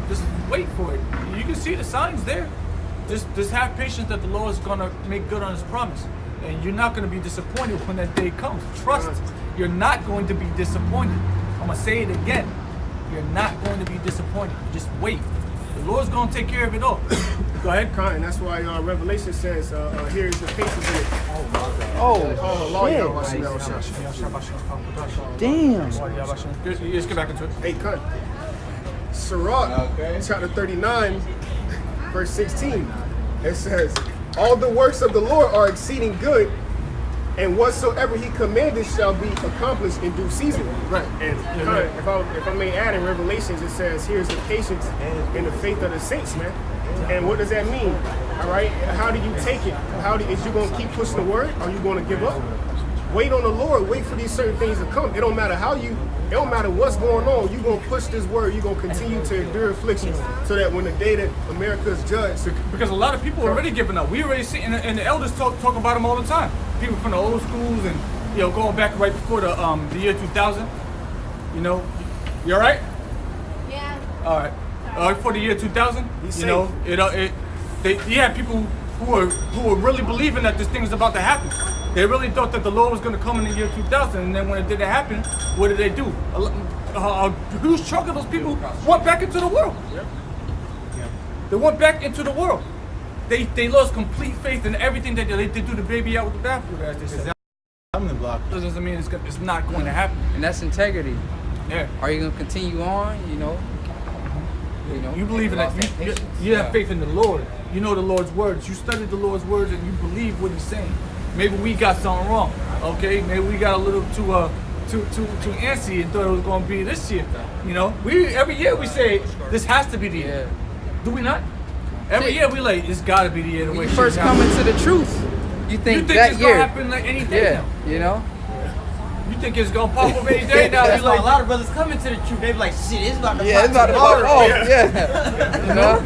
just wait for it. You can see the signs there. Just have patience that the Lord is gonna make good on His promise, and you're not gonna be disappointed when that day comes. Trust, you're not going to be disappointed. I'm gonna say it again. You're not going to be disappointed. Just wait. The Lord's gonna take care of it all. Go ahead. Kind. That's why Revelation says, here is the patience in it. Damn. Let's get back into it. Hey, kind. Sirach, chapter 39, verse 16. It says, all the works of the Lord are exceeding good, and whatsoever he commanded shall be accomplished in due season. Right. And if I may add, in Revelations it says, here's the patience and the faith of the saints, man. And what does that mean? All right. How do you take it? Is you gonna keep pushing the word? Or are you gonna give up? Wait on the Lord. Wait for these certain things to come. It don't matter it don't matter what's going on. You're gonna push this word. You're gonna continue to endure afflictions, so that when the day that America is judged, because a lot of people are already giving up. We already see, and the elders talk about them all the time. People from the old schools and going back right before the year 2000. You all right? Yeah. All right. For the year 2000, you had people who were really believing that this thing was about to happen. They really thought that the Lord was going to come in the year 2000, and then when it didn't happen, what did they do? A huge chunk of those people went back into the world. They went back into the world. They lost complete faith in everything that they threw the baby out with the bathwater, as they said. Block. That doesn't mean it's not going to happen. And that's integrity. Yeah. Are you gonna continue on? You believe in that. You have faith in the Lord. You know the Lord's words. You study the Lord's words, and you believe what He's saying. Maybe we got something wrong. Okay. Maybe we got a little too antsy and thought it was going to be this year. Every year we say this has to be the year. Do we not? Every year we like it's got to be the year. When you first come into the truth, you think that it's year gonna happen like any day now. You think it's gonna pop up any day now? That's You why like a lot of brothers coming to the truth. They be like, shit, it's about to Yeah, it's about to tomorrow. pop off. Yeah. You know?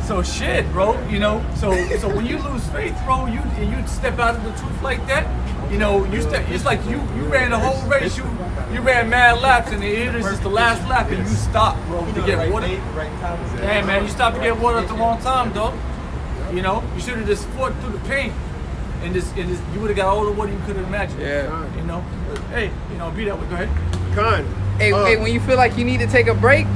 so shit, bro. You know, so when you lose faith, bro, you step out of the truth like that. You know, it's like you ran the whole race. You ran mad laps, and it is just the last lap, and you stopped, bro, to get water. Damn, man, you stopped to get water at the wrong time, dog. You know, you should have just fought through the pain, and you would have got all the water you could have imagined. Yeah. You know, but, hey, you know, be that way. Go ahead. Con. Hey, when you feel like you need to take a break,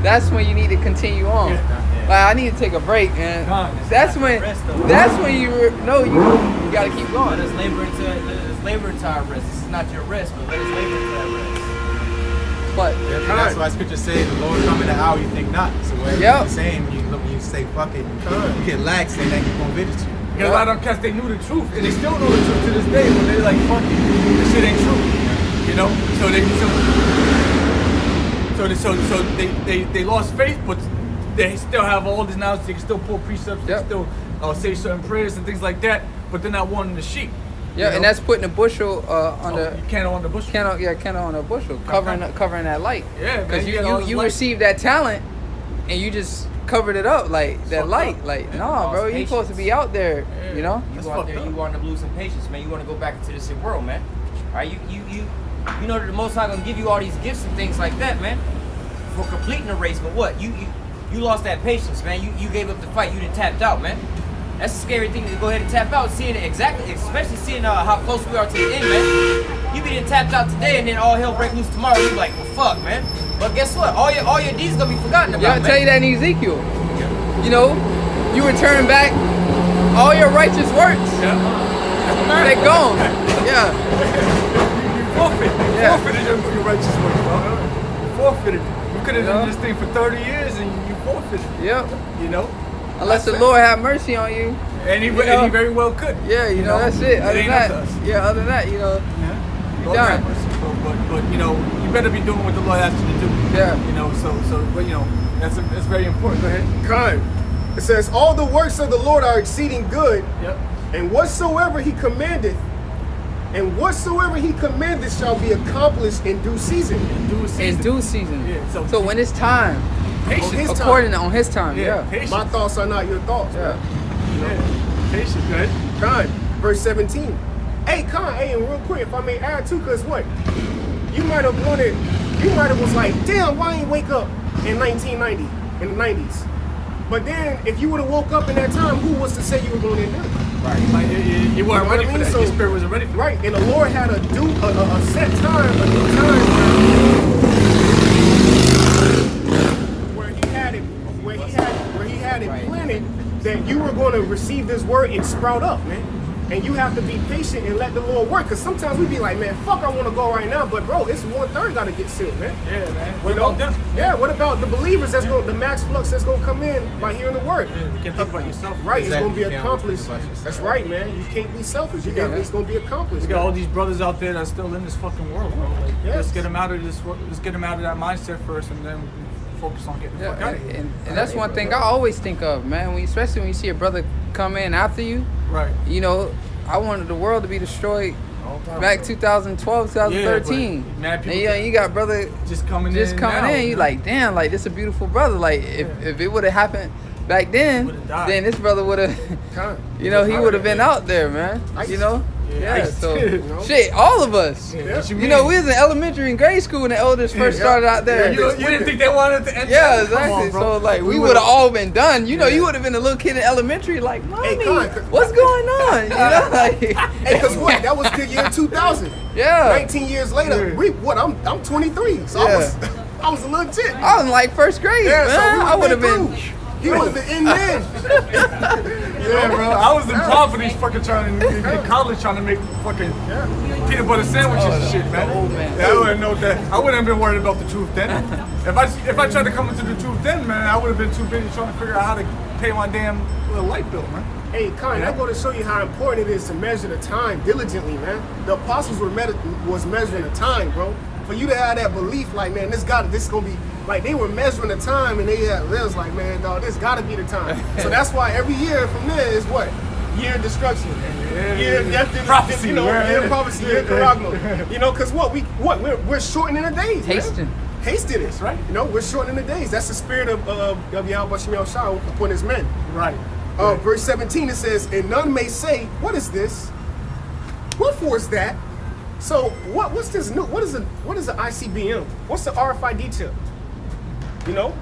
that's when you need to continue on. Yeah. Like, I need to take a break, and that's when you gotta keep going. Let us labor into our rest. This is not your rest, but let us labor into our rest. But that's why Scripture says the Lord come in the hour you think not. So what you're saying when you say fuck it, you get lax and then he's gonna visit you. Because a lot of them cats, they knew the truth, and they still know the truth to this day, but they're like, fuck it, this shit ain't true. You know? So they lost faith, but they still have all this knowledge. They can still pull precepts. They can still say certain prayers and things like that. But they're not wanting the sheep. Yeah, and that's putting a bushel on the candle on the bushel. Candle on a bushel, covering that light. Yeah, because you received that talent, and you just covered it up like that light. Like, nah, bro, you supposed to be out there. Yeah. You know. You go out there, you want to lose some patience, man. You want to go back into this world, man. All right, you know that the Most High gonna give you all these gifts and things like that, man, for completing the race. But what you lost that patience, man. You gave up the fight. You done tapped out, man. That's a scary thing to go ahead and tap out, seeing it exactly, especially seeing how close we are to the end, man. You be done tapped out today, and then all hell break loose tomorrow. You be like, well, fuck, man. But guess what? All your deeds gonna be forgotten about. Yeah, I tell you that in Ezekiel. You know, you return back all your righteous works. They're gone. Yeah. You forfeited your righteous works, bro. You forfeited it. You could have done this thing for 30 years, and you forfeited it. Yep. You know. Unless the Lord have mercy on you. And he very well could. Yeah, you know, that's it. Other than that, you know, you're done. But you know, you better be doing what the Lord asks you to do. Yeah. You know, but you know, that's very important. Go ahead. Con. It says, all the works of the Lord are exceeding good. Yep. And whatsoever he commandeth, shall be accomplished in due season. In due season. Yeah. So when it's time, patience. On his time. Yeah. Patience. My thoughts are not your thoughts. Yeah. Yeah. Patience. Go ahead. Con. Verse 17. Hey, Con. Hey, and real quick, if I may add too, because what? You might have was like, damn, why ain't wake up in 1990, in the 90s? But then, if you would have woke up in that time, who was to say you were going to do? Right. You weren't ready for that. So, your spirit wasn't ready for that. Right, and the Lord had a set time, a new time where he had it planted that you were going to receive this word and sprout up, man. And you have to be patient and let the Lord work. Because sometimes we be like, man, fuck, I want to go right now. But, bro, it's 1/3 got to get sealed, man. Yeah, man. What about them? Yeah, what about the believers that's going, the max flux that's going to come in by hearing the word? Yeah, you can't think about yourself. Right, Exactly. it's going to be You can't accomplished. think about yourself. That's right, man. You can't be selfish. It's going to be accomplished. You got all these brothers out there that's still in this fucking world, bro. Like, Yes. let's get them out of this. Let's get them out of that mindset first, and then we can focus on getting the fuck out of here. And that's one thing I always think of, man. Especially when you see a brother come in after you. Right. You know, I wanted the world to be destroyed back 2012, 2013. Yeah, mad people and you got brother just coming in. You like, damn, like this a beautiful brother. Like if it would have happened back then this brother would have, you know, he would have been out there, man. You know. Yeah, so shit, all of us. Yeah, you know, we was in elementary and grade school when the elders first started out there. You didn't think they wanted to enter? Yeah, exactly. So like we would have all been done. You know, you would have been a little kid in elementary, like, mommy, what's going on? You know, like. Hey, cause what? That was the year 2000. Yeah. 19 years later, I'm 23, so I was a little chick. I was in like first grade, man. So I would have been. He would have been in then. Yeah, bro. I was in Providence fucking in college trying to make fucking peanut butter sandwiches and shit, man. Yeah, I wouldn't know that. I wouldn't have been worried about the truth then. If I tried to come into the truth then, man, I would have been too busy trying to figure out how to pay my damn little light bill, man. Hey, Con, I go to show you how important it is to measure the time diligently, man. The apostles was measuring the time, bro. For you to have that belief, like, man, this is gonna be, like, they were measuring the time, and they was like, man, dog, this gotta be the time. So that's why every year from there is what? year of destruction, year of death, prophecy, year of prophecy, year of Caragno. You know, because we're shortening the days. Hasting. Hasted it, right. You know, we're shortening the days. That's the spirit of Yahweh Shemel Shah upon his men. Right. Verse 17, it says, and none may say, what is this? Wherefore is that? So what's this new? What is the ICBM? What's the RFID detail? You know,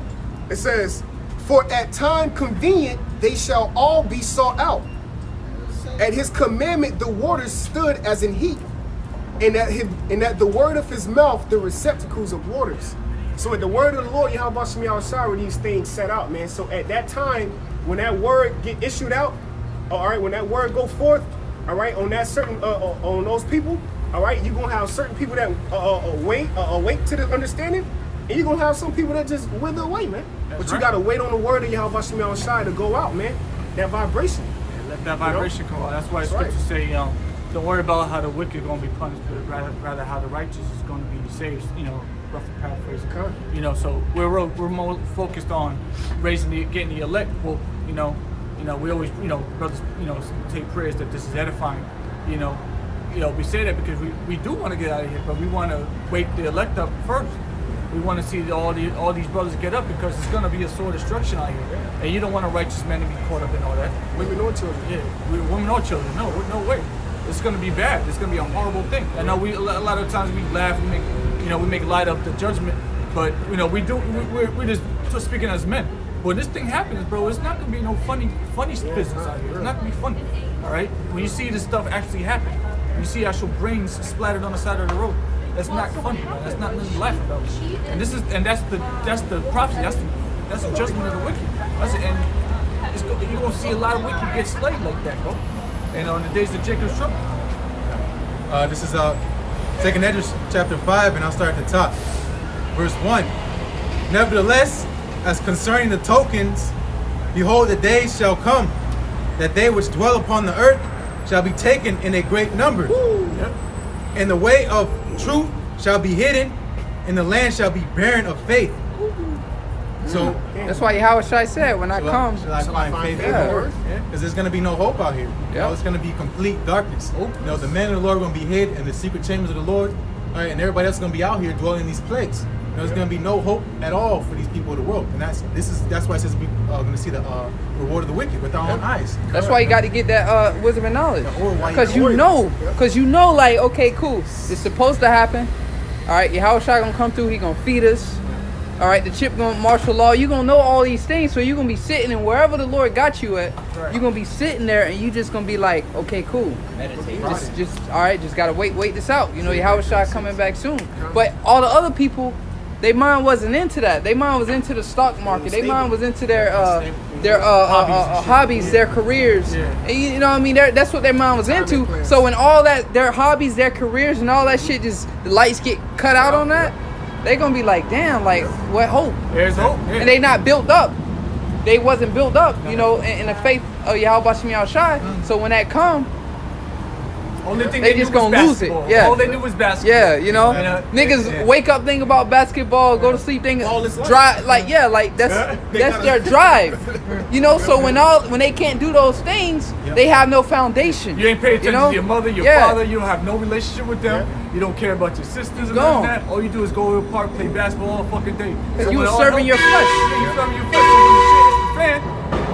it says, for at time convenient they shall all be sought out. At his commandment the waters stood as in heap, and at the word of his mouth the receptacles of waters. So at the word of the Lord, Yahweh Shemel Shah, these things set out, man. So at that time, when that word get issued out, all right, when that word go forth, all right, on that certain on those people, all right, you're gonna have certain people that awake to the understanding, and you're gonna have some people that just wither away, man. But you gotta wait on the word of Yahweh Shemel Shah to go out, man. That vibration. Yeah, let that vibration come out. That's why it's good to say, don't worry about how the wicked are gonna be punished, but rather how the righteous is gonna be saved. You know, roughly paraphrasing. You know, so we're more focused on getting the elect. Well, you know, we always, brothers, take prayers that this is edifying. You know, we say that because we do want to get out of here, but we want to wake the elect up first. We want to see all these brothers get up because it's going to be a sore destruction out here, and you don't want a righteous man to be caught up in all that. Women or children. Yeah, women or children. No way. It's going to be bad. It's going to be a horrible thing. I know a lot of times we laugh, we make light of the judgment, but we're just speaking as men. When this thing happens, bro, it's not going to be no funny business out here. It's not going to be funny. All right. When you see this stuff actually happen, you see actual brains splattered on the side of the road. That's not funny, man. That's not nothing to laugh about. And that's the prophecy. That's the judgment of the wicked. You're gonna see a lot of wicked get slayed like that, bro. And on the days of Jacob's trouble. This is 2nd Esdras chapter 5, and I'll start at the top. Verse 1. Nevertheless, as concerning the tokens, behold, the days shall come that they which dwell upon the earth shall be taken in a great number. Yep. And the way of truth shall be hidden, and the land shall be barren of faith. So that's why Yahweh Shai said, when I come, shall I find faith in yeah. the word? Because there's going to be no hope out here. It's going to be complete darkness. The men of the Lord are going to be hid in the secret chambers of the Lord, all right, and everybody else is going to be out here dwelling in these plagues. There's going to be no hope at all for these people of the world, and that's why it says we're going to see the reward of the wicked with our own eyes. That's why you got to get that wisdom and knowledge, because you know, like, okay, cool, it's supposed to happen. All right, Yahweh Shai gonna come through. He gonna feed us. All right, the chip gonna martial law. You gonna know all these things, so you're gonna be sitting, and wherever the Lord got you at, you're gonna be sitting there, and you just gonna be like, okay, cool. Meditate. Just all right, just gotta wait this out. You know, Yahweh Shai coming back soon. But all the other people, their mind wasn't into that. Their mind was into the stock market. Their mind was into their hobbies, their careers. And you know what I mean? That's what their mind was into. So when all that, their hobbies, their careers, and all that shit, just the lights get cut out on that, they're gonna be like, damn, like, what hope? There's hope. Yeah. And they not built up. They wasn't built up, you know, in the faith of Yahweh Shemel Shai. So when that come, only thing they just gonna lose it. Yeah. All they knew was basketball. Yeah, you know, niggas wake up thinking about basketball, go to sleep thinking drive. Like, yeah, like that's their drive. You know, so when they can't do those things, they have no foundation. You ain't paying attention to your mother, your father. You don't have no relationship with them. You don't care about your sisters and all that. All you do is go to the park, play basketball all fucking day. So you serving your flesh. Yeah, you serving your flesh. So when the shit hits the fan,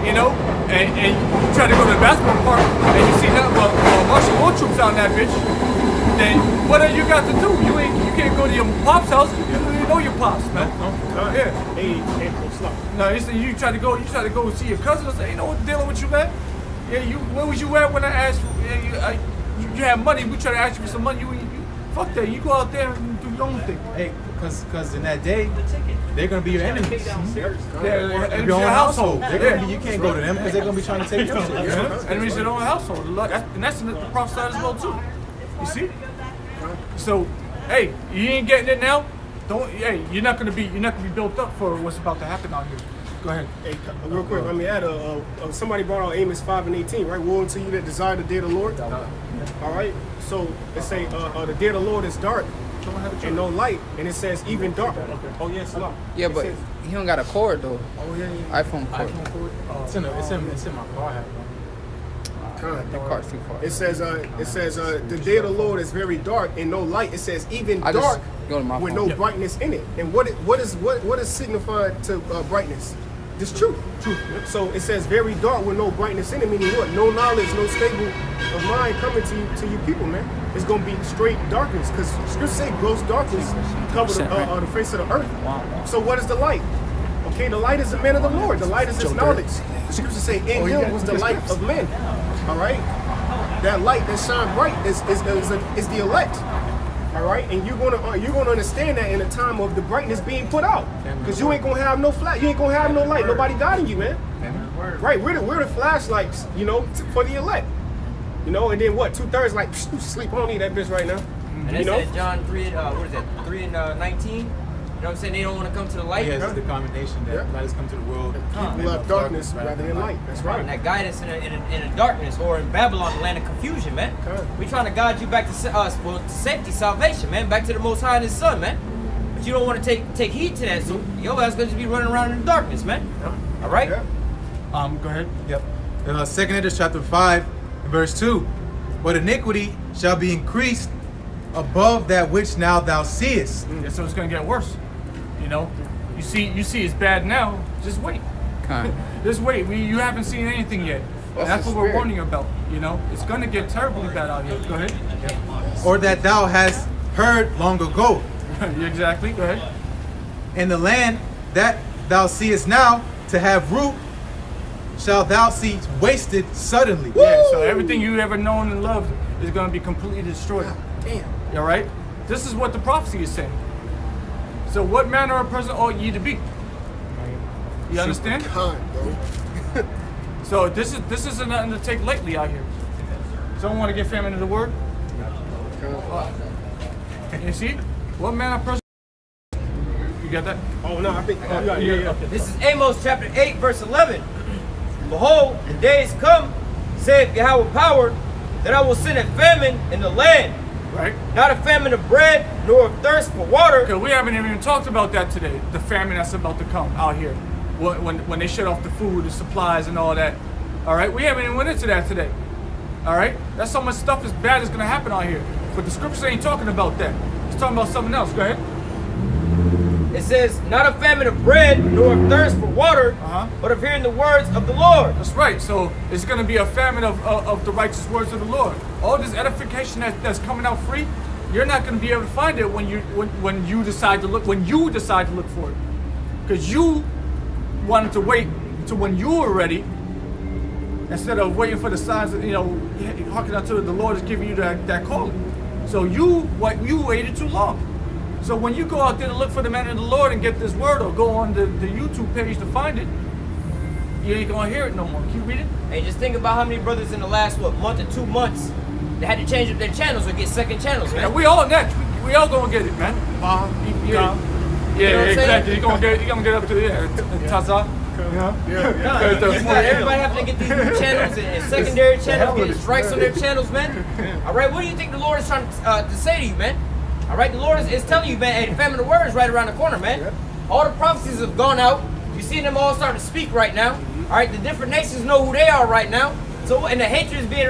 you know, and you try to go to the basketball park and you see nothing but martial law troops out in that bitch, then what do you got to do? You can't go to your pop's house. You don't even know your pops, man. Yeah. Hey, stop. No, you try to go see your cousin and say, you know what's dealing with you, man? Yeah, where was you at when I asked you? You had money. We try to ask you for some money. You fuck that. You go out there and do your own thing. Hey, because in that day, they're gonna be your enemies. Yeah, your own household. You can't go to them because they're gonna be trying to take your shit. Enemies in their own household. And that's in the prophesied as well too. You see? So, hey, you ain't getting it now. You're not gonna be built up for what's about to happen out here. Go ahead. Hey, real quick, let me add. Somebody brought out Amos 5:18, right? Woe unto you that desire the day of the Lord. All right. So it say the day of the Lord is dark and no light, and it says even dark. Oh yes, no. Yeah, but he don't got a cord though. Oh yeah. iPhone cord. It's in my car. That car's too far. It says the day of the Lord is very dark and no light. It says even I just dark go to my with phone. no brightness in it. And what is signifying to brightness? This truth. So it says very dark with no brightness in it, meaning what? No knowledge, no stable of mind coming to you people, man. It's gonna be straight darkness, because Scripture say gross darkness cover the face of the earth. So what is the light? Okay, the light is the man of the Lord. The light is his knowledge. The Scriptures say in him was the light of men. All right, that light that shine bright is the elect. All right, and you're gonna understand that in the time of the brightness being put out, because you ain't gonna have no you ain't gonna have no light, nobody guiding you, man. Right, we're the flashlights, you know, for the elect, you know. And then what? 2/3 like sleep. I don't need that bitch right now. And you they said John 3, what is that? 3 and 19. You know what I'm saying? They don't want to come to the light. Yes, it's the commendation that light has come to the world. People love darkness rather than light. That's right. And that guidance in a darkness, or in Babylon, the land of confusion, man. We trying to guide you back to safety, salvation, man. Back to the Most High and His Son, man. But you don't want to take heed to that, so your ass going to be running around in the darkness, man. All right? Go ahead. Yep. 2 Edges chapter 5 and verse 2. But iniquity shall be increased above that which now thou seest. Yeah, so it's gonna get worse. You know, you see it's bad now. Just wait. Just wait. You haven't seen anything yet. That's what we're warning you about. You know, it's gonna get terribly bad out here. Go ahead. Yep. Or that thou hast heard long ago. Exactly. Go ahead. In the land that thou seest now to have root, shall thou see wasted suddenly. Yeah. So everything you ever known and loved is gonna be completely destroyed. Damn. All right. This is what the prophecy is saying. So what manner of person ought ye to be? You understand? Bro. So this is nothing to take lightly out here. Someone want to get famine in the word? You see? What manner of person? You got that? Oh no, I think. Yeah. This is Amos chapter 8, verse 11. Behold, the days come, saith Yahweh power, that I will send a famine in the land. Right. Not a famine of bread, nor of thirst for water. Because we haven't even talked about that today. The famine that's about to come out here. When they shut off the food, the supplies, and all that. All right. We haven't even went into that today. All right. That's so much stuff is bad is going to happen out here. But the scriptures ain't talking about that. It's talking about something else. Go ahead. It says, not a famine of bread, nor of thirst for water, but of hearing the words of the Lord. That's right. So it's going to be a famine of the righteous words of the Lord. All this edification that's coming out free, you're not going to be able to find it when you decide to look for it, because you wanted to wait to when you were ready instead of waiting for the signs that, you know, hearken unto the Lord is giving you that calling. So you waited too long. So when you go out there to look for the man of the Lord and get this word, or go on the YouTube page to find it, you ain't gonna hear it no more. Keep reading. Hey, just think about how many brothers in the last month or 2 months they had to change up their channels or get second channels, man. And we all next. We all gonna get it, man. Yeah, exactly. You're gonna get up to Taza. Everybody have to get these new channels and secondary channels, get strikes on their channels, man. All right, what do you think the Lord is trying to say to you, man? All right, the Lord is telling you, man, hey, the famine of the word is right around the corner, man. All the prophecies have gone out. You see them all starting to speak right now. All right, the different nations know who they are right now. So, and the hatred is being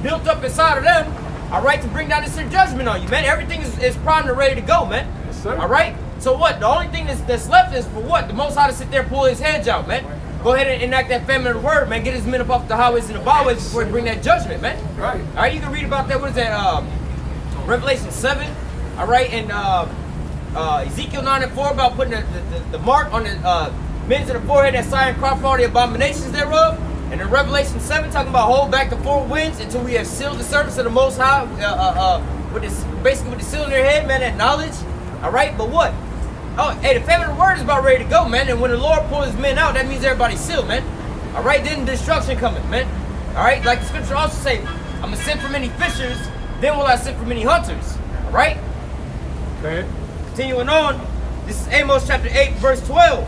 built up inside of them. All right, to bring down this judgment on you, man. Everything is primed and ready to go, man. Yes, sir. All right. So what? The only thing that's left is for what? The Most High to sit there and pull his hedge out, man. Go ahead and enact that famine of the word, man. Get his men up off the highways and the byways before he bring that judgment, man. Right. All right, you can read about that. What is that? Revelation 7. All right, and Ezekiel 9 and 4 about putting the mark on the men's of the forehead that sign cry for all the abominations thereof. And in Revelation 7 talking about hold back the four winds until we have sealed the service of the Most High with this, basically with the seal in their head, man, that knowledge. All right, but what? Oh, hey, the famine of the word is about ready to go, man. And when the Lord pulls his men out, that means everybody's sealed, man. All right, then destruction coming, man. All right, like the scripture also say, I'm going to send for many fishers, then will I send for many hunters. All right? Okay. Continuing on, this is Amos chapter 8, verse 12.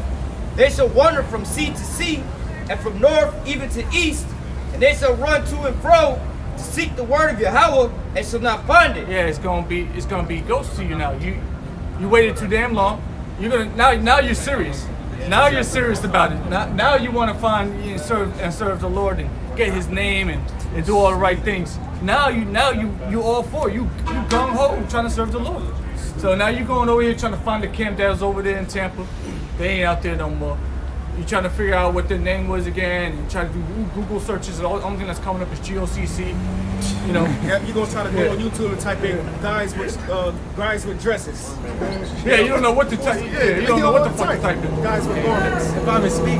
They shall wander from sea to sea, and from north even to east, and they shall run to and fro to seek the word of Yahweh, and shall not find it. Yeah, it's gonna be ghosts to you now. You waited too damn long. You're gonna now you're serious. Now you're serious about it. Now you want to find and serve the Lord and get His name and do all the right things. Now you all for it. You gung ho trying to serve the Lord. So now you going over here trying to find the camp that was over there in Tampa. They ain't out there no more. You trying to figure out what their name was again, and try to do Google searches, and the only thing that's coming up is GOCC. You know. Yeah, you're gonna try to go on YouTube and type in guys with dresses. Yeah, you don't know what to type. Yeah, you don't know what the fuck to type in. Guys with garments. If I may speak,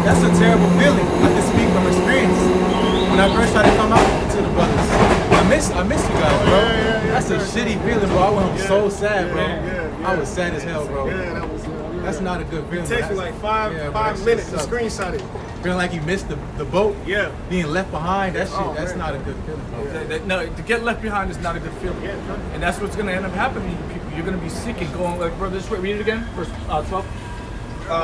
that's a terrible feeling. I can speak from experience. When I first tried to come out to the brothers, I miss you guys, bro. That's a shitty feeling, bro. I went home so sad, bro. I was sad as hell, bro. Yeah, that was. That's not a good feeling. It takes me like five minutes to screenshot it. Feeling like you missed the boat. Yeah. Being left behind. That shit. That's not a good feeling, bro. No, to get left behind is not a good feeling. And that's what's going to end up happening to you people. You're going to be sick and going like, brother, this way. Read it again. Verse 12.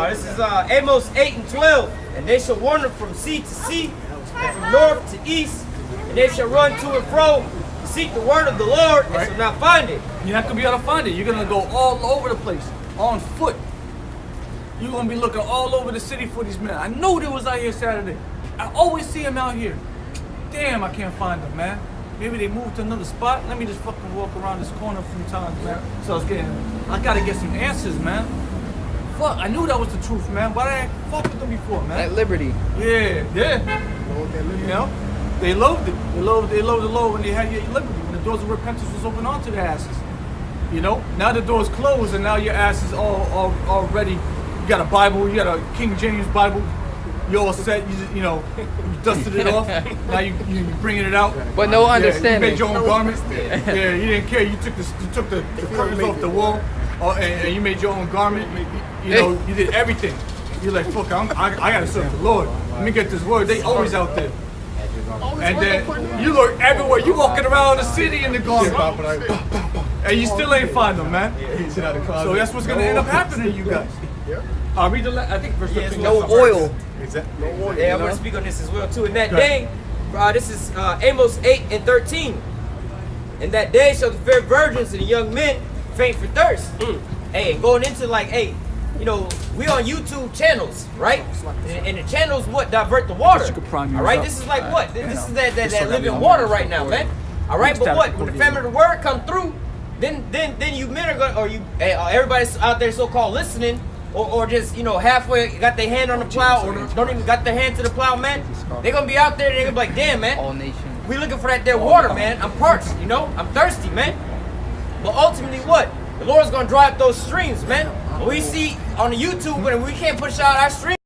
This is Amos 8 and 12. And they shall wander from sea to sea, and from north to east, and they shall run to and fro to seek the word of the Lord, and shall not find it. You're not going to be able to find it. You're going to go all over the place on foot. You're going to be looking all over the city for these men. I know they was out here Saturday. I always see them out here. Damn, I can't find them, man. Maybe they moved to another spot. Let me just fucking walk around this corner a few times, man. So I got to get some answers, man. Fuck, I knew that was the truth, man. Why did I fuck with them before, man? That liberty. Yeah. You know? They loved it. They loved the Lord when they had your liberty. When the doors of repentance was open onto their asses. You know? Now the door's closed and now your ass is all ready. You got a Bible, you got a King James Bible, you all set, you dusted it off, now you bringing it out. But no understanding. You made your own garment. Yeah, you didn't care, you took the curtains off the wall, and you made your own garment. You know, you did everything. You're like, fuck, I gotta serve the Lord. Let me get this word, they always out there. And then you look everywhere, you walking around the city in the garment. And you still ain't find them, man. So that's what's gonna end up happening to you guys. Read I think verse 15. No oil. Exactly. Yeah, I'm going to speak on this as well, too. In that day, this is Amos 8 and 13. In that day shall the fair virgins and the young men faint for thirst. Hey, and going into like, hey, you know, we on YouTube channels, right? And the channels what divert the water. All right, this is like what? This is that living water right now, man. All right, but what? When the family of the word come through, then you men are going, or you, everybody's out there so-called listening, or just, you know, halfway got their hand on the plow, or don't even got their hand to the plow, man. They're gonna be out there, they're gonna be like, damn, man, All nations. we looking for that there water, man. I'm parched, you know, I'm thirsty, man. But ultimately, what? The Lord's gonna dry up those streams, man. We see on the YouTube when we can't push out our streams.